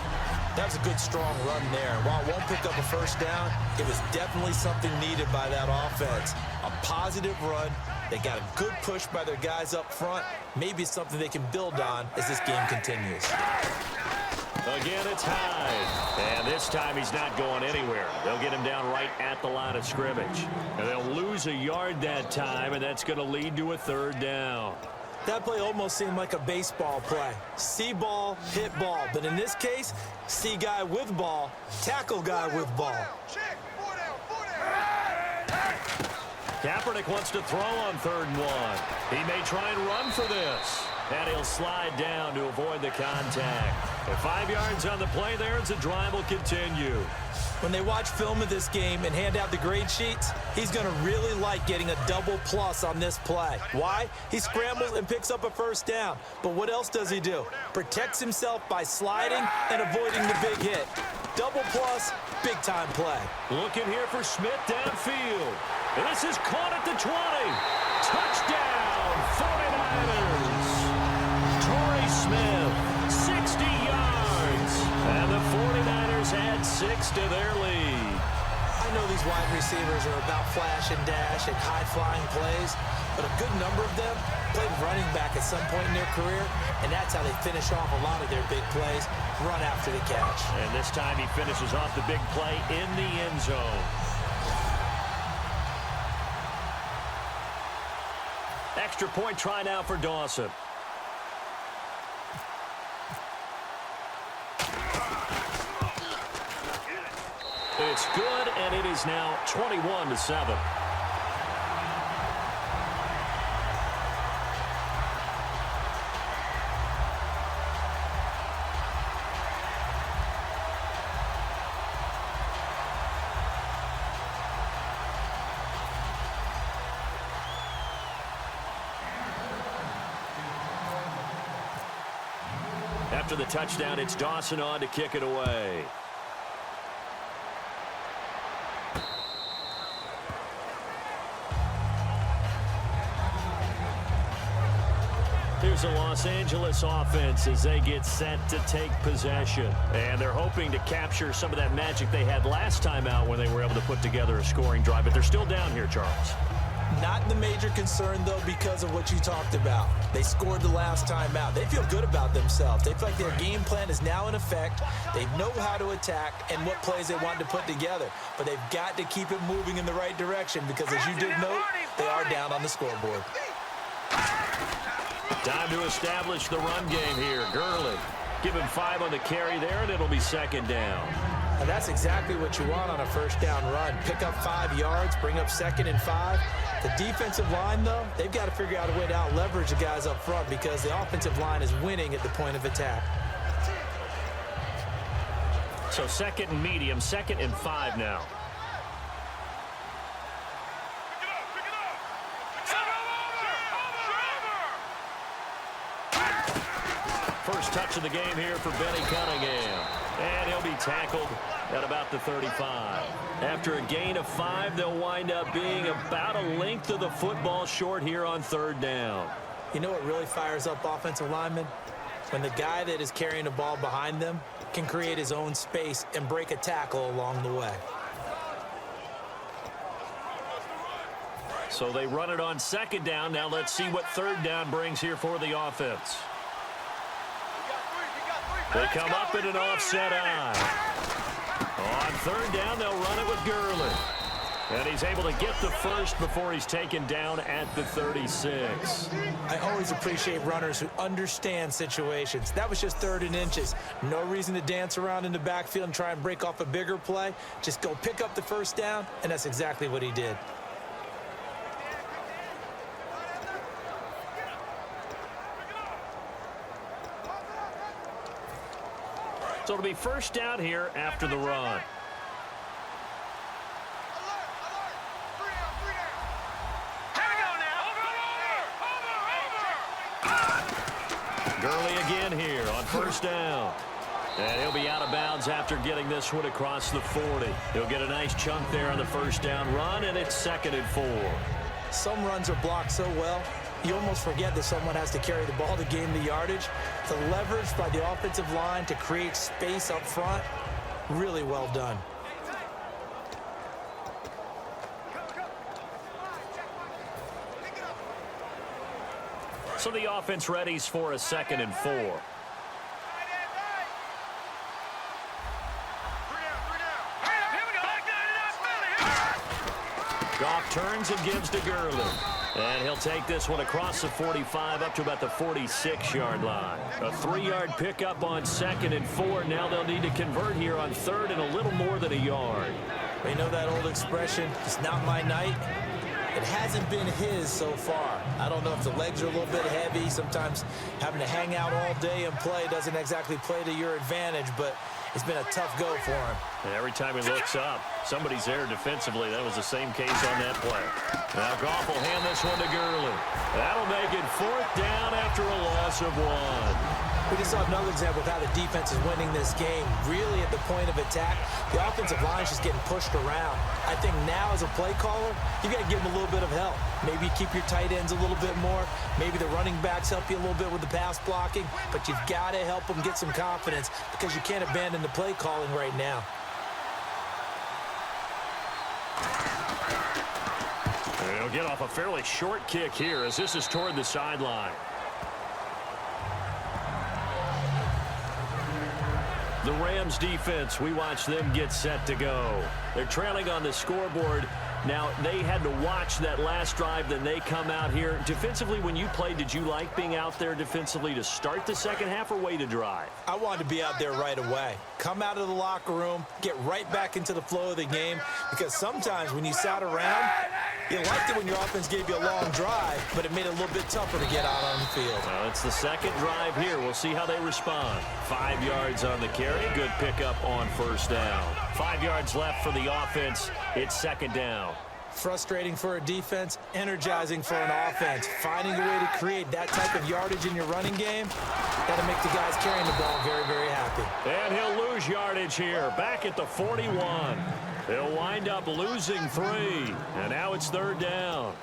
That was a good, strong run there. While it won't pick up a first down, it was definitely something needed by that offense. A positive run. They got a good push by their guys up front. Maybe it's something they can build on as this game continues. Again, it's Hyde. And this time he's not going anywhere. They'll get him down right at the line of scrimmage. And they'll lose a yard that time, and that's going to lead to a third down. That play almost seemed like a baseball play. See ball, hit ball. But in this case, see guy with ball, tackle guy with ball. Kaepernick wants to throw on 3rd and 1. He may try and run for this. And he'll slide down to avoid the contact. And 5 yards on the play there as the drive will continue. When they watch film of this game and hand out the grade sheets, he's going to really like getting a double plus on this play. Why? He scrambles and picks up a first down. But what else does he do? Protects himself by sliding and avoiding the big hit. Double plus, big-time play. Looking here for Smith downfield. And this is caught at the 20. Touchdown, 49ers. Torrey Smith, 60 yards. And the 49ers had to their lead. I know these wide receivers are about flash and dash and high-flying plays, but a good number of them played running back at some point in their career, and that's how they finish off a lot of their big plays, run after the catch. And this time he finishes off the big play in the end zone. Extra point try now for Dawson. It's good, and it is now 21-7. After the touchdown, it's Dawson on to kick it away. Here's the Los Angeles offense as they get set to take possession. And they're hoping to capture some of that magic they had last time out when they were able to put together a scoring drive. But they're still down here, Charles. Not the major concern, though, because of what you talked about. They scored the last time out. They feel good about themselves. They feel like their game plan is now in effect. They know how to attack and what plays they want to put together. But they've got to keep it moving in the right direction because, as you did note, they are down on the scoreboard. Time to establish the run game here. Gurley, give him 5 on the carry there, and it'll be second down. And that's exactly what you want on a first down run. Pick up 5 yards, bring up 2nd and 5. The defensive line, though, they've got to figure out a way to out-leverage the guys up front because the offensive line is winning at the point of attack. So 2nd and medium, 2nd and 5 now. First touch of the game here for Benny Cunningham. And he'll be tackled at about the 35. After a gain of 5, they'll wind up being about a length of the football short here on 3rd down. You know what really fires up offensive linemen? When the guy that is carrying the ball behind them can create his own space and break a tackle along the way. So they run it on 2nd down. Now let's see what 3rd down brings here for the offense. They come up in an offset eye. On 3rd down, they'll run it with Gurley. And he's able to get the first before he's taken down at the 36. I always appreciate runners who understand situations. That was just 3rd and inches. No reason to dance around in the backfield and try and break off a bigger play. Just go pick up the first down, and that's exactly what he did. So it'll be first down here after the run. Gurley again here on first down. And he'll be out of bounds after getting this one across the 40. He'll get a nice chunk there on the first down run, and it's 2nd and 4. Some runs are blocked so well, you almost forget that someone has to carry the ball to gain the yardage. The leverage by the offensive line to create space up front, really well done. So the offense readies for a 2nd and 4. Goff turns and gives to Gurley. And he'll take this one across the 45 up to about the 46-yard line. A 3-yard pickup on 2nd and 4. Now they'll need to convert here on 3rd and a little more than a yard. You know that old expression, it's not my night? It hasn't been his so far. I don't know if the legs are a little bit heavy. Sometimes having to hang out all day and play doesn't exactly play to your advantage, but it's been a tough go for him. And every time he looks up, somebody's there defensively. That was the same case on that play. Now Goff will hand this one to Gurley. That'll make it 4th down after a loss of 1. We just saw another example of how the defense is winning this game. Really at the point of attack, the offensive line is just getting pushed around. I think now as a play caller, you got to give them a little bit of help. Maybe keep your tight ends a little bit more. Maybe the running backs help you a little bit with the pass blocking. But you've got to help them get some confidence because you can't abandon the play calling right now. He'll get off a fairly short kick here as this is toward the sideline. The Rams defense, we watch them get set to go. They're trailing on the scoreboard. Now, they had to watch that last drive, then they come out here. Defensively, when you played, did you like being out there defensively to start the second half or wait to drive? I wanted to be out there right away. Come out of the locker room, get right back into the flow of the game, because sometimes when you sat around, you liked it when your offense gave you a long drive, but it made it a little bit tougher to get out on the field. Well, it's the second drive here. We'll see how they respond. 5 yards on the carry. Good pickup on first down. 5 yards left for the offense. It's second down. Frustrating for a defense, energizing for an offense. Finding a way to create that type of yardage in your running game, that'll make the guys carrying the ball very, very happy. And he'll lose yardage here, back at the 41. He'll wind up losing 3, and now it's third down.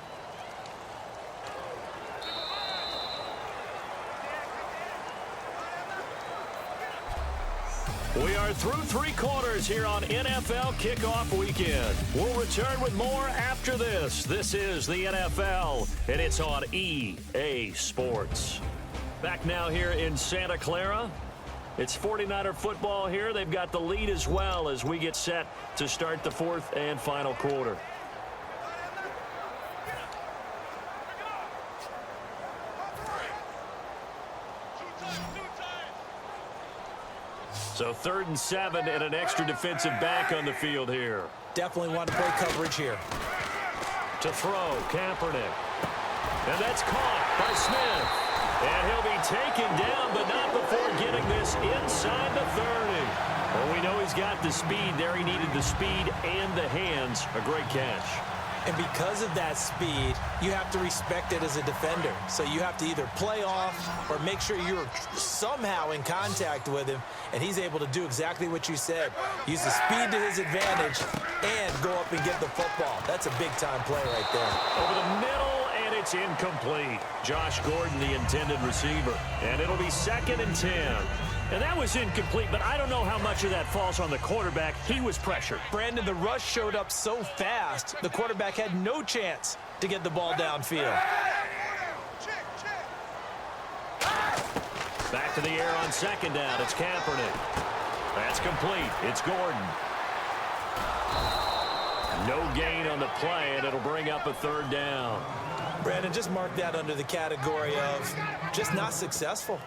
We are through 3 quarters here on NFL Kickoff Weekend. We'll return with more after this. This is the NFL, and it's on EA Sports. Back now here in Santa Clara. It's 49er football here. They've got the lead as well as we get set to start the 4th and final quarter. So 3rd and 7 and an extra defensive back on the field here. Definitely want to play coverage here. To throw, Kaepernick. And that's caught by Smith. And he'll be taken down, but not before getting this inside the 30. Well, we know he's got the speed there. He needed the speed and the hands. A great catch. And because of that speed, you have to respect it as a defender. So you have to either play off or make sure you're somehow in contact with him, and he's able to do exactly what you said. Use the speed to his advantage and go up and get the football. That's a big-time play right there. Over the middle, and it's incomplete. Josh Gordon, the intended receiver. And it'll be 2nd and 10. And that was incomplete, but I don't know how much of that falls on the quarterback. He was pressured. Brandon, the rush showed up so fast, the quarterback had no chance to get the ball downfield. Back to the air on 2nd down. It's Kaepernick. That's complete. It's Gordon. No gain on the play, and it'll bring up a 3rd down. Brandon, just mark that under the category of just not successful.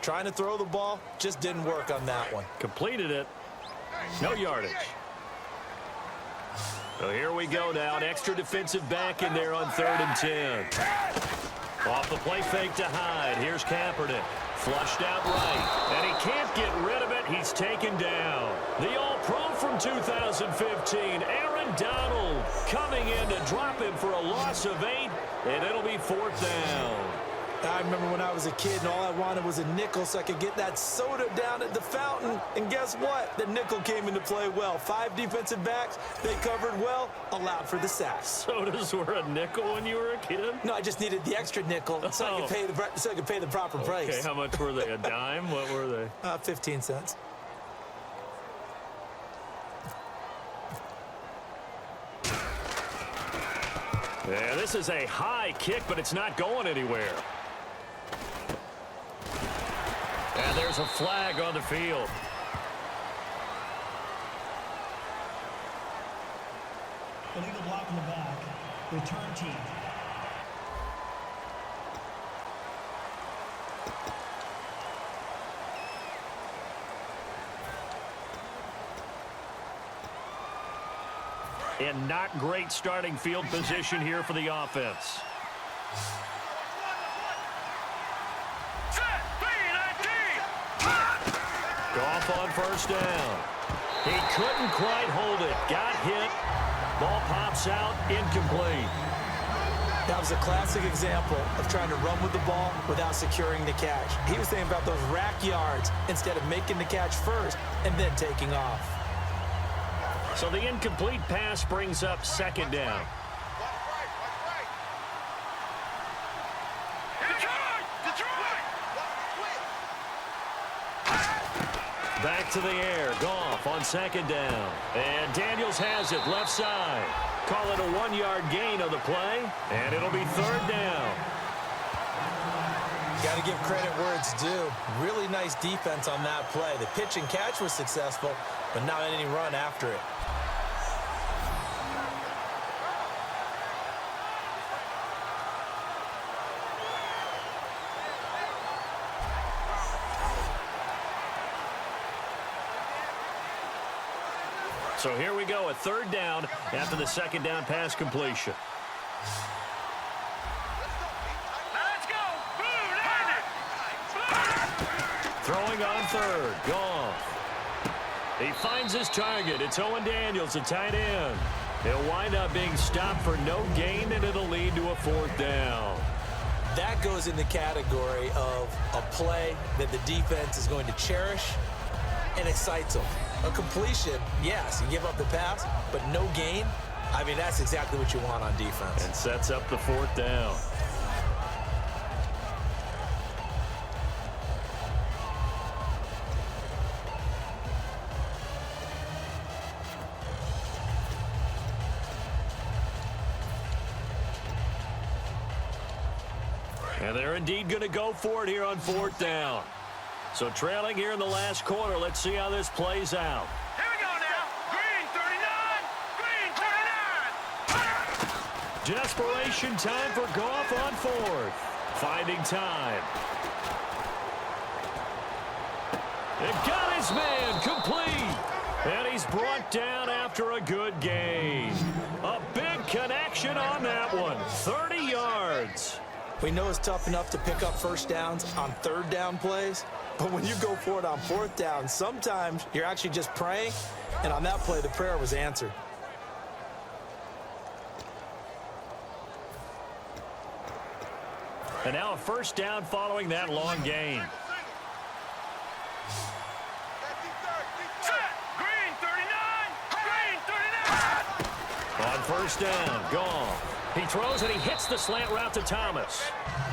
Trying to throw the ball, just didn't work on that one. Completed it. No yardage. So here we go now. An extra defensive back in there on 3rd and 10. Off the play fake to Hyde. Here's Kaepernick. Flushed out right. And he can't get rid of it. He's taken down. The All-Pro from 2015, Aaron Donald, coming in to drop him for a loss of 8. And it'll be 4th down. I remember when I was a kid and all I wanted was a nickel so I could get that soda down at the fountain. And guess what? The nickel came into play well. 5 defensive backs, they covered well, allowed for the sacks. Sodas were a nickel when you were a kid? No, I just needed the extra nickel so I could pay the proper price. Okay, how much were they? A dime? What were they? 15 cents. Yeah, this is a high kick, but it's not going anywhere. And there's a flag on the field. Illegal block in the back. Return team. And not great starting field position here for the offense. Goff on first down. He couldn't quite hold it. Got hit. Ball pops out. Incomplete. That was a classic example of trying to run with the ball without securing the catch. He was thinking about those rack yards instead of making the catch first and then taking off. So the incomplete pass brings up 2nd down. Back to the air. Goff on second down. And Daniels has it left side. Call it a 1-yard gain of the play, and it'll be third down. Got to give credit where it's due. Really nice defense on that play. The pitch and catch was successful, but not any run after it. So here we go, a third down after the second down pass completion. Let's go. Boom, Throwing on third, Goff. He finds his target. It's Owen Daniels, a tight end. He'll wind up being stopped for no gain, and it'll lead to a fourth down. That goes in the category of a play that the defense is going to cherish and excites them. A completion, yes, you give up the pass, but no gain. I mean, that's exactly what you want on defense. And sets up the fourth down. And they're indeed going to go for it here on fourth down. So trailing here in the last quarter, let's see how this plays out. Here we go now. Green 39. Green 39. Desperation time for Goff on fourth. Finding time. And got his man complete. And he's brought down after a good gain. A big connection on that one. 30 yards. We know it's tough enough to pick up first downs on third down plays, but when you go for it on fourth down, sometimes you're actually just praying, and on that play, the prayer was answered. And now a first down following that long gain. Set. Green 39. Green 39. On first down, Goff. He throws and he hits the slant route to Thomas.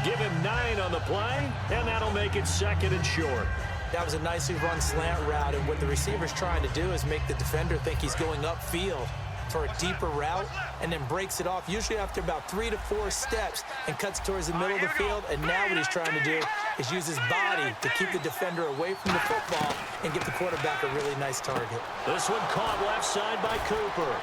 Give him 9 on the play, and that'll make it second and short. That was a nicely run slant route, and what the receiver's trying to do is make the defender think he's going upfield for a deeper route, and then breaks it off, usually after about 3 to 4 steps, and cuts towards the middle of the field. And now what he's trying to do is use his body to keep the defender away from the football and give the quarterback a really nice target. This one caught left side by Cooper.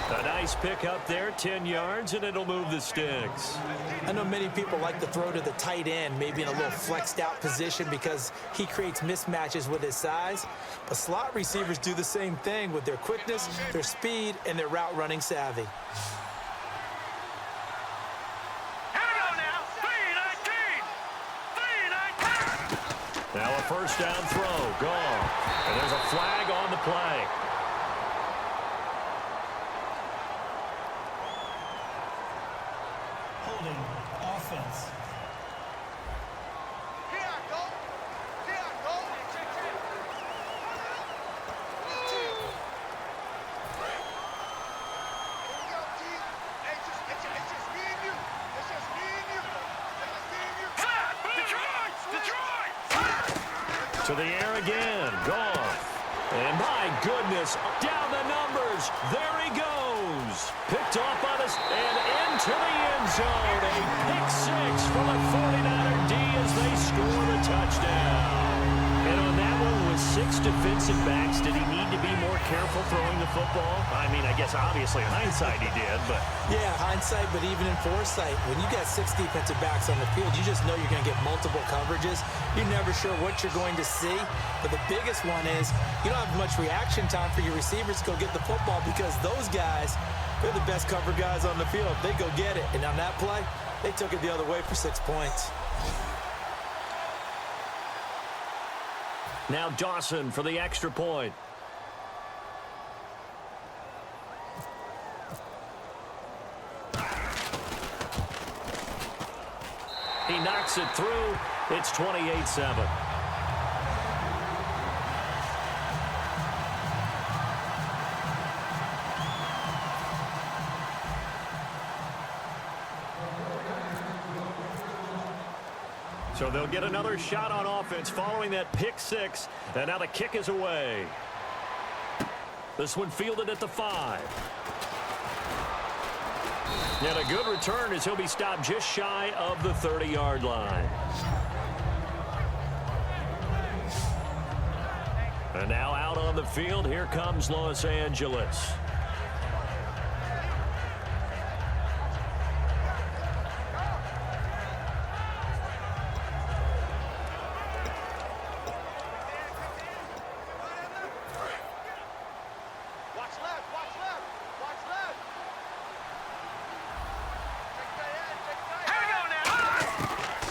A nice pick up there, 10 yards, and it'll move the sticks. I know many people like to throw to the tight end, maybe in a little flexed out position because he creates mismatches with his size. But slot receivers do the same thing with their quickness, their speed, and their route running savvy. Here we go now. 3-19. 3-19. Now a first down throw, gone. And there's a flag on the play. Holding offense. Here I go. Here I go. To the air again, Goff. And my goodness, down the numbers. There he goes. Picked off by the and into the end zone. A pick six for the 49er D as they score the touchdown. And on that one, with 6 defensive backs, did he need to be more careful throwing the football? I mean, I guess obviously in hindsight he did, but... Yeah, hindsight, but even in foresight, when you got 6 defensive backs on the field, you just know you're going to get multiple coverages. You're never sure what you're going to see. But the biggest one is you don't have much reaction time for your receivers to go get the football because those guys, they're the best cover guys on the field. They go get it. And on that play, they took it the other way for 6 points. Now Dawson for the extra point. He knocks it through. It's 28-7. So they'll get another shot on offense following that pick six. And now the kick is away. This one fielded at the 5. And a good return as he'll be stopped just shy of the 30-yard line. And now out on the field, here comes Los Angeles.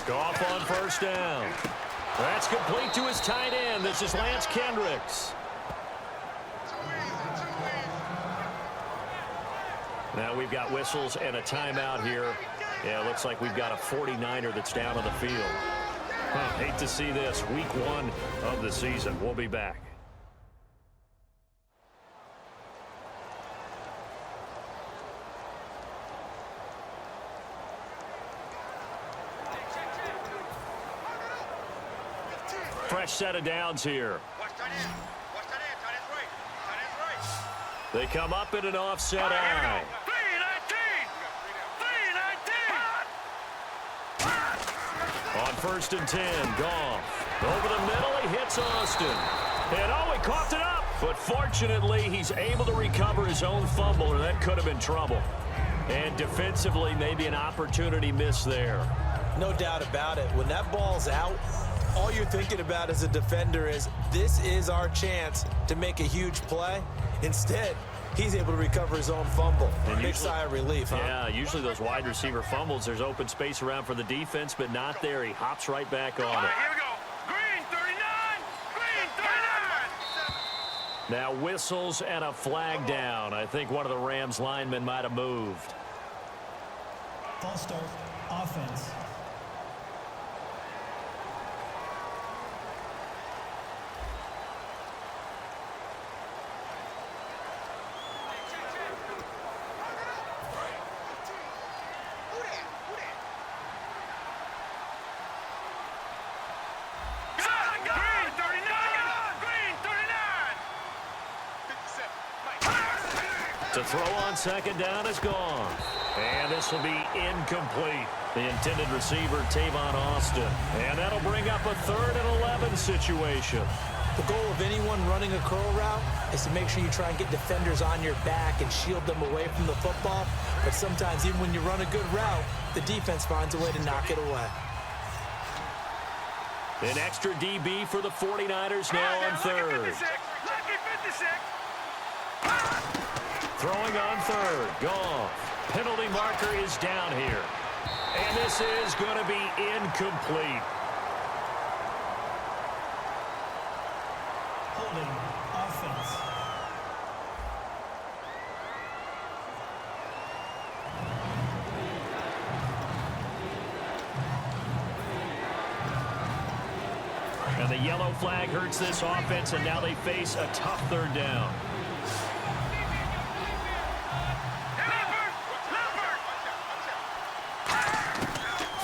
Goff on first down. That's complete to his tight end. This is Lance Kendricks. Now we've got whistles and a timeout here. Yeah, it looks like we've got a 49er that's down on the field. Hate to see this. Week 1 of the season. We'll be back. Fresh set of downs here. They come up in an offset eye. 3-19. On first and 10, Goff. Over the middle, he hits Austin. And he coughed it up. But fortunately, he's able to recover his own fumble, or that could have been trouble. And defensively, maybe an opportunity missed there. No doubt about it. When that ball's out, all you're thinking about as a defender is, this is our chance to make a huge play. Instead, he's able to recover his own fumble. Big sigh of relief, huh? Yeah, usually those wide receiver fumbles, there's open space around for the defense, but not there. He hops right back on it. Here we go. Green 39. Green 39. Now whistles and a flag down. I think one of the Rams linemen might have moved. False start, offense. To throw on second down is gone. And this will be incomplete. The intended receiver, Tavon Austin. And that'll bring up a 3rd and 11 situation. The goal of anyone running a curl route is to make sure you try and get defenders on your back and shield them away from the football. But sometimes, even when you run a good route, the defense finds a way to knock it away. An extra DB for the 49ers now on 3rd. Lucky 56. Throwing on 3rd. Goff. Penalty marker is down here. And this is going to be incomplete. Holding, offense. And the yellow flag hurts this offense, and now they face a tough 3rd down.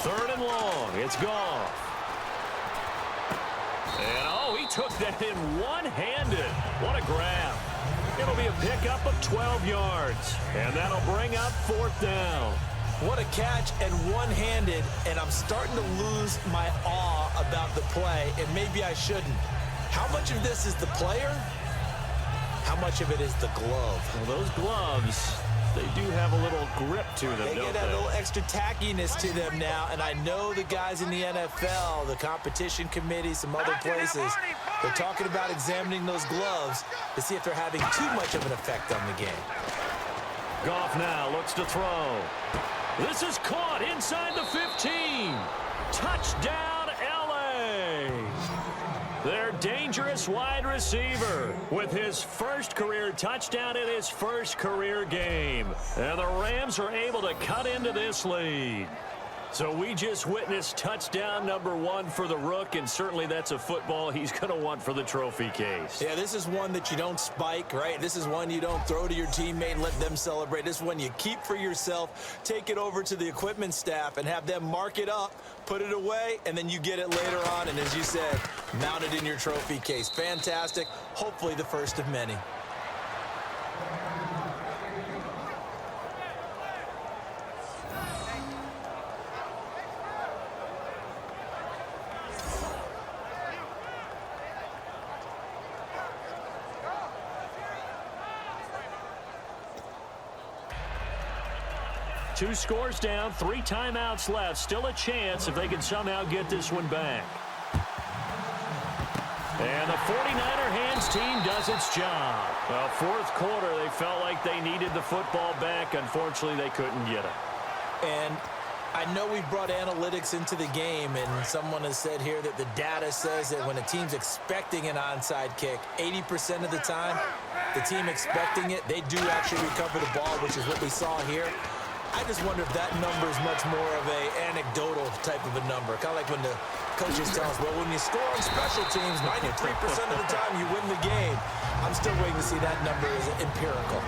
Third and long. It's Goff. And, he took that in one-handed. What a grab. It'll be a pickup of 12 yards. And that'll bring up 4th down. What a catch, and one-handed, and I'm starting to lose my awe about the play, and maybe I shouldn't. How much of this is the player? How much of it is the glove? Well, those gloves, they do have a little grip to them, They don't get a they? little extra tackiness to them now, and I know the guys in the NFL, the competition committee, some other places, they're talking about examining those gloves to see if they're having too much of an effect on the game. Goff now looks to throw. This is caught inside the 15. Touchdown, L.A. Their dangerous wide receiver with his first career touchdown in his first career game. And the Rams are able to cut into this lead. So we just witnessed touchdown number 1 for the Rook, and certainly that's a football he's going to want for the trophy case. Yeah, this is one that you don't spike, right? This is one you don't throw to your teammate and let them celebrate. This is one you keep for yourself, take it over to the equipment staff, and have them mark it up, put it away, and then you get it later on, and as you said, mount it in your trophy case. Fantastic. Hopefully the first of many. Two scores down, 3 timeouts left. Still a chance if they can somehow get this one back. And the 49er hands team does its job. Well, fourth quarter, they felt like they needed the football back. Unfortunately, they couldn't get it. And I know we brought analytics into the game, and someone has said here that the data says that when a team's expecting an onside kick, 80% of the time, the team expecting it, they do actually recover the ball, which is what we saw here. I just wonder if that number is much more of a anecdotal type of a number. Kind of like when the coaches tell us, well, when you score on special teams, 93% of the time you win the game. I'm still waiting to see that number as empirical.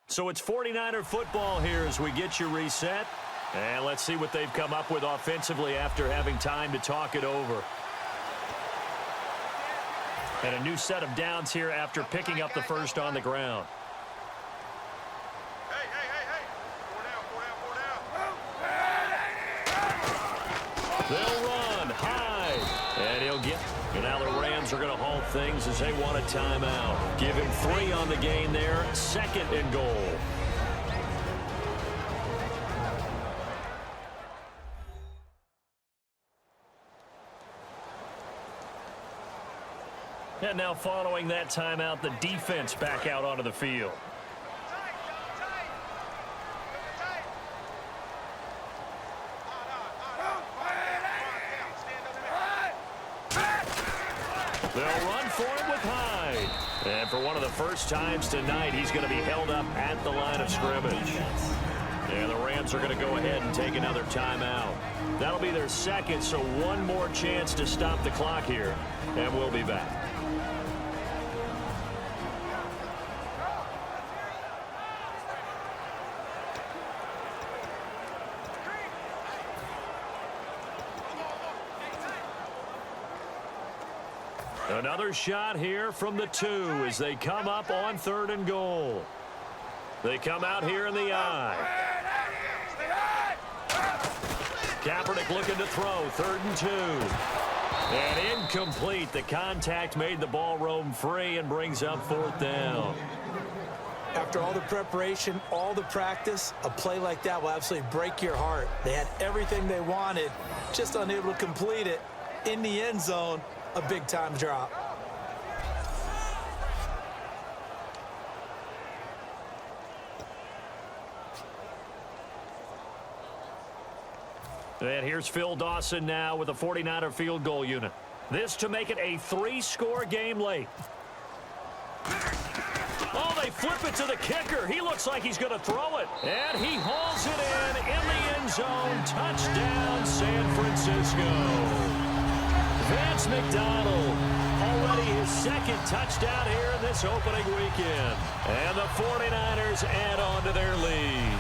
So it's 49er football here as we get you reset. And let's see what they've come up with offensively after having time to talk it over. And a new set of downs here after picking up the first on the ground. Hey. 4 down. They'll run high. And he'll get. And now the Rams are going to halt things as they want a timeout. Give him 3 on the gain there. 2nd and goal. And now following that timeout, the defense back out onto the field. They'll run for it with Hyde. And for one of the first times tonight, he's going to be held up at the line of scrimmage. And the Rams are going to go ahead and take another timeout. That'll be their 2nd, so one more chance to stop the clock here. And we'll be back. Another shot here from the 2 as they come up on 3rd and goal. They come out here in the eye. Kaepernick looking to throw, 3rd and 2. And incomplete. The contact made the ball roam free and brings up 4th down. After all the preparation, all the practice, a play like that will absolutely break your heart. They had everything they wanted, just unable to complete it. In the end zone, a big-time drop. And here's Phil Dawson now with a 49er field goal unit. This to make it a 3-score game late. Oh, they flip it to the kicker. He looks like he's going to throw it. And he hauls it in the end zone. Touchdown, San Francisco. Vance McDonald, already his 2nd touchdown here in this opening weekend. And the 49ers add on to their lead.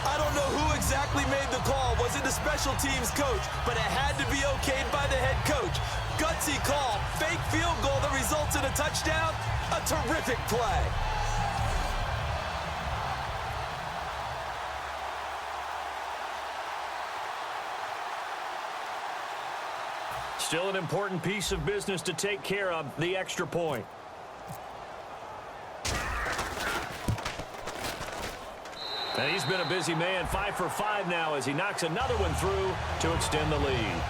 I don't know who exactly made the call. Was it the special teams coach? But it had to be okayed by the head coach. Gutsy call. Fake field goal that results in a touchdown. A terrific play. Still an important piece of business to take care of, the extra point. And he's been a busy man, 5 for 5 now as he knocks another one through to extend the lead.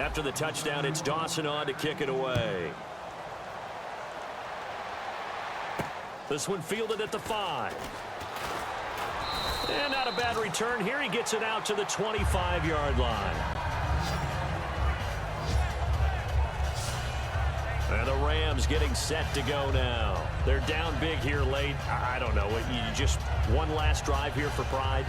After the touchdown, it's Dawson on to kick it away. This one fielded at the 5. And not a bad return here. He gets it out to the 25-yard line. And the Rams getting set to go now. They're down big here late. I don't know. You just one last drive here for pride?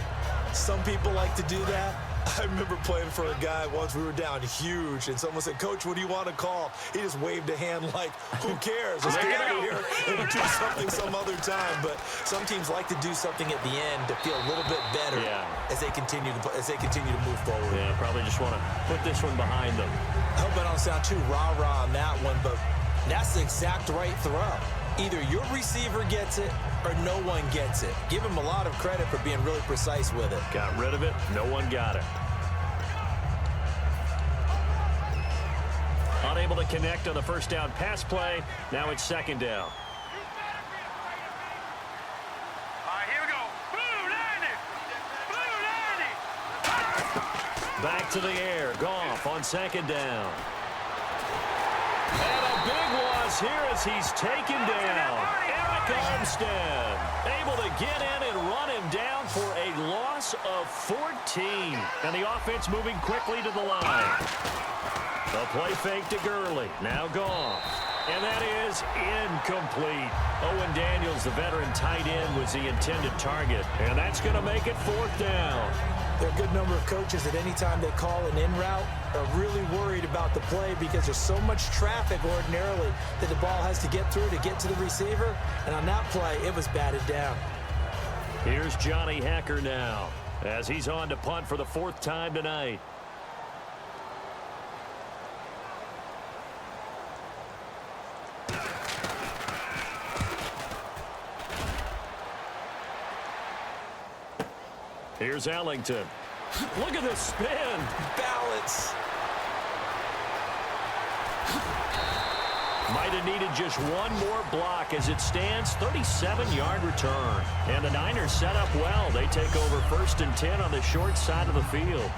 Some people like to do that. I remember playing for a guy once. We were down huge, and someone said, "Coach, what do you want to call?" He just waved a hand like, "Who cares? Let's get out of here and do something some other time." But some teams like to do something at the end to feel a little bit better as they continue to move forward. Yeah, probably just want to put this one behind them. I hope I don't sound too rah-rah on that one, but that's the exact right throw. Either your receiver gets it or no one gets it. Give him a lot of credit for being really precise with it. Got rid of it. No one got it. Unable to connect on the first down pass play. Now it's second down. All right, here we go. Blue 90. Blue 90. Back to the air. Goff on second down. And a big loss here as he's taken down. Eric Armstead able to get in and run him down for a loss of 14. And the offense moving quickly to the line. The play fake to Gurley. Now Goff. And that is incomplete. Owen Daniels, the veteran tight end, was the intended target. And that's going to make it fourth down. There are a good number of coaches that any time they call an in route are really worried about the play because there's so much traffic ordinarily that the ball has to get through to get to the receiver. And on that play, it was batted down. Here's Johnny Hacker now as he's on to punt for the fourth time tonight. Here's Ellington. Look at this spin. Balance. Might have needed just one more block as it stands. 37-yard return. And the Niners set up well. They take over 1st and 10 on the short side of the field.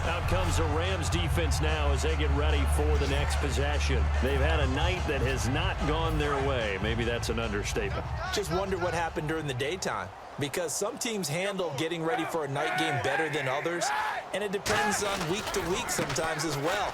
Out comes the Rams defense now as they get ready for the next possession. They've had a night that has not gone their way. Maybe that's an understatement. Just wonder what happened during the daytime, because some teams handle getting ready for a night game better than others, and it depends on week to week sometimes as well.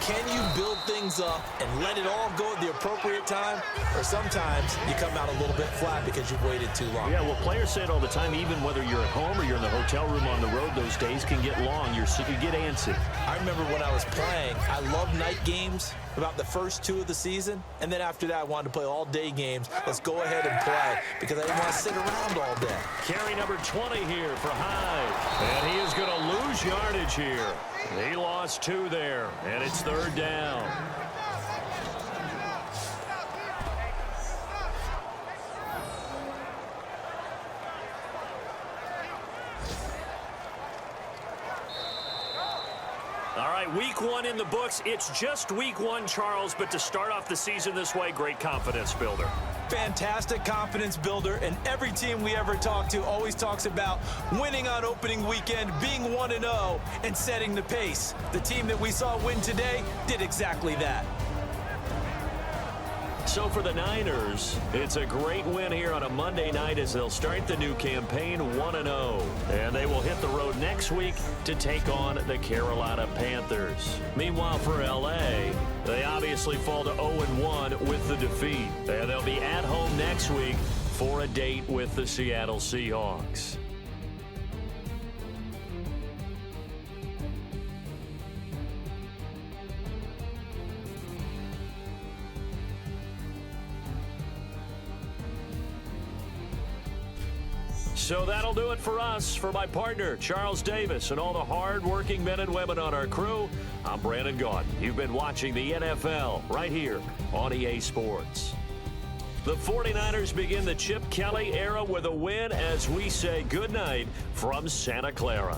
Can you build things up and let it all go at the appropriate time? Or sometimes you come out a little bit flat because you've waited too long. Yeah, well, players say it all the time, even whether you're at home or you're in the hotel room on the road, those days can get long. You get antsy. I remember when I was playing, I loved night games about the first 2 of the season. And then after that, I wanted to play all day games. Let's go ahead and play because I didn't want to sit around all day. Carry number 20 here for Hyde. And he is going to lose yardage here. He lost 2 there, and it's 3rd down. All right, week 1 in the books. It's just week 1, Charles, but to start off the season this way, great confidence builder. Fantastic confidence builder, and every team we ever talk to always talks about winning on opening weekend, being 1-0, and setting the pace. The team that we saw win today did exactly that. So for the Niners, it's a great win here on a Monday night as they'll start the new campaign 1-0. And they will hit the road next week to take on the Carolina Panthers. Meanwhile, for L.A., they obviously fall to 0-1 with the defeat. And they'll be at home next week for a date with the Seattle Seahawks. So that'll do it for us. For my partner, Charles Davis, and all the hard-working men and women on our crew, I'm Brandon Gaudin. You've been watching the NFL right here on EA Sports. The 49ers begin the Chip Kelly era with a win as we say goodnight from Santa Clara.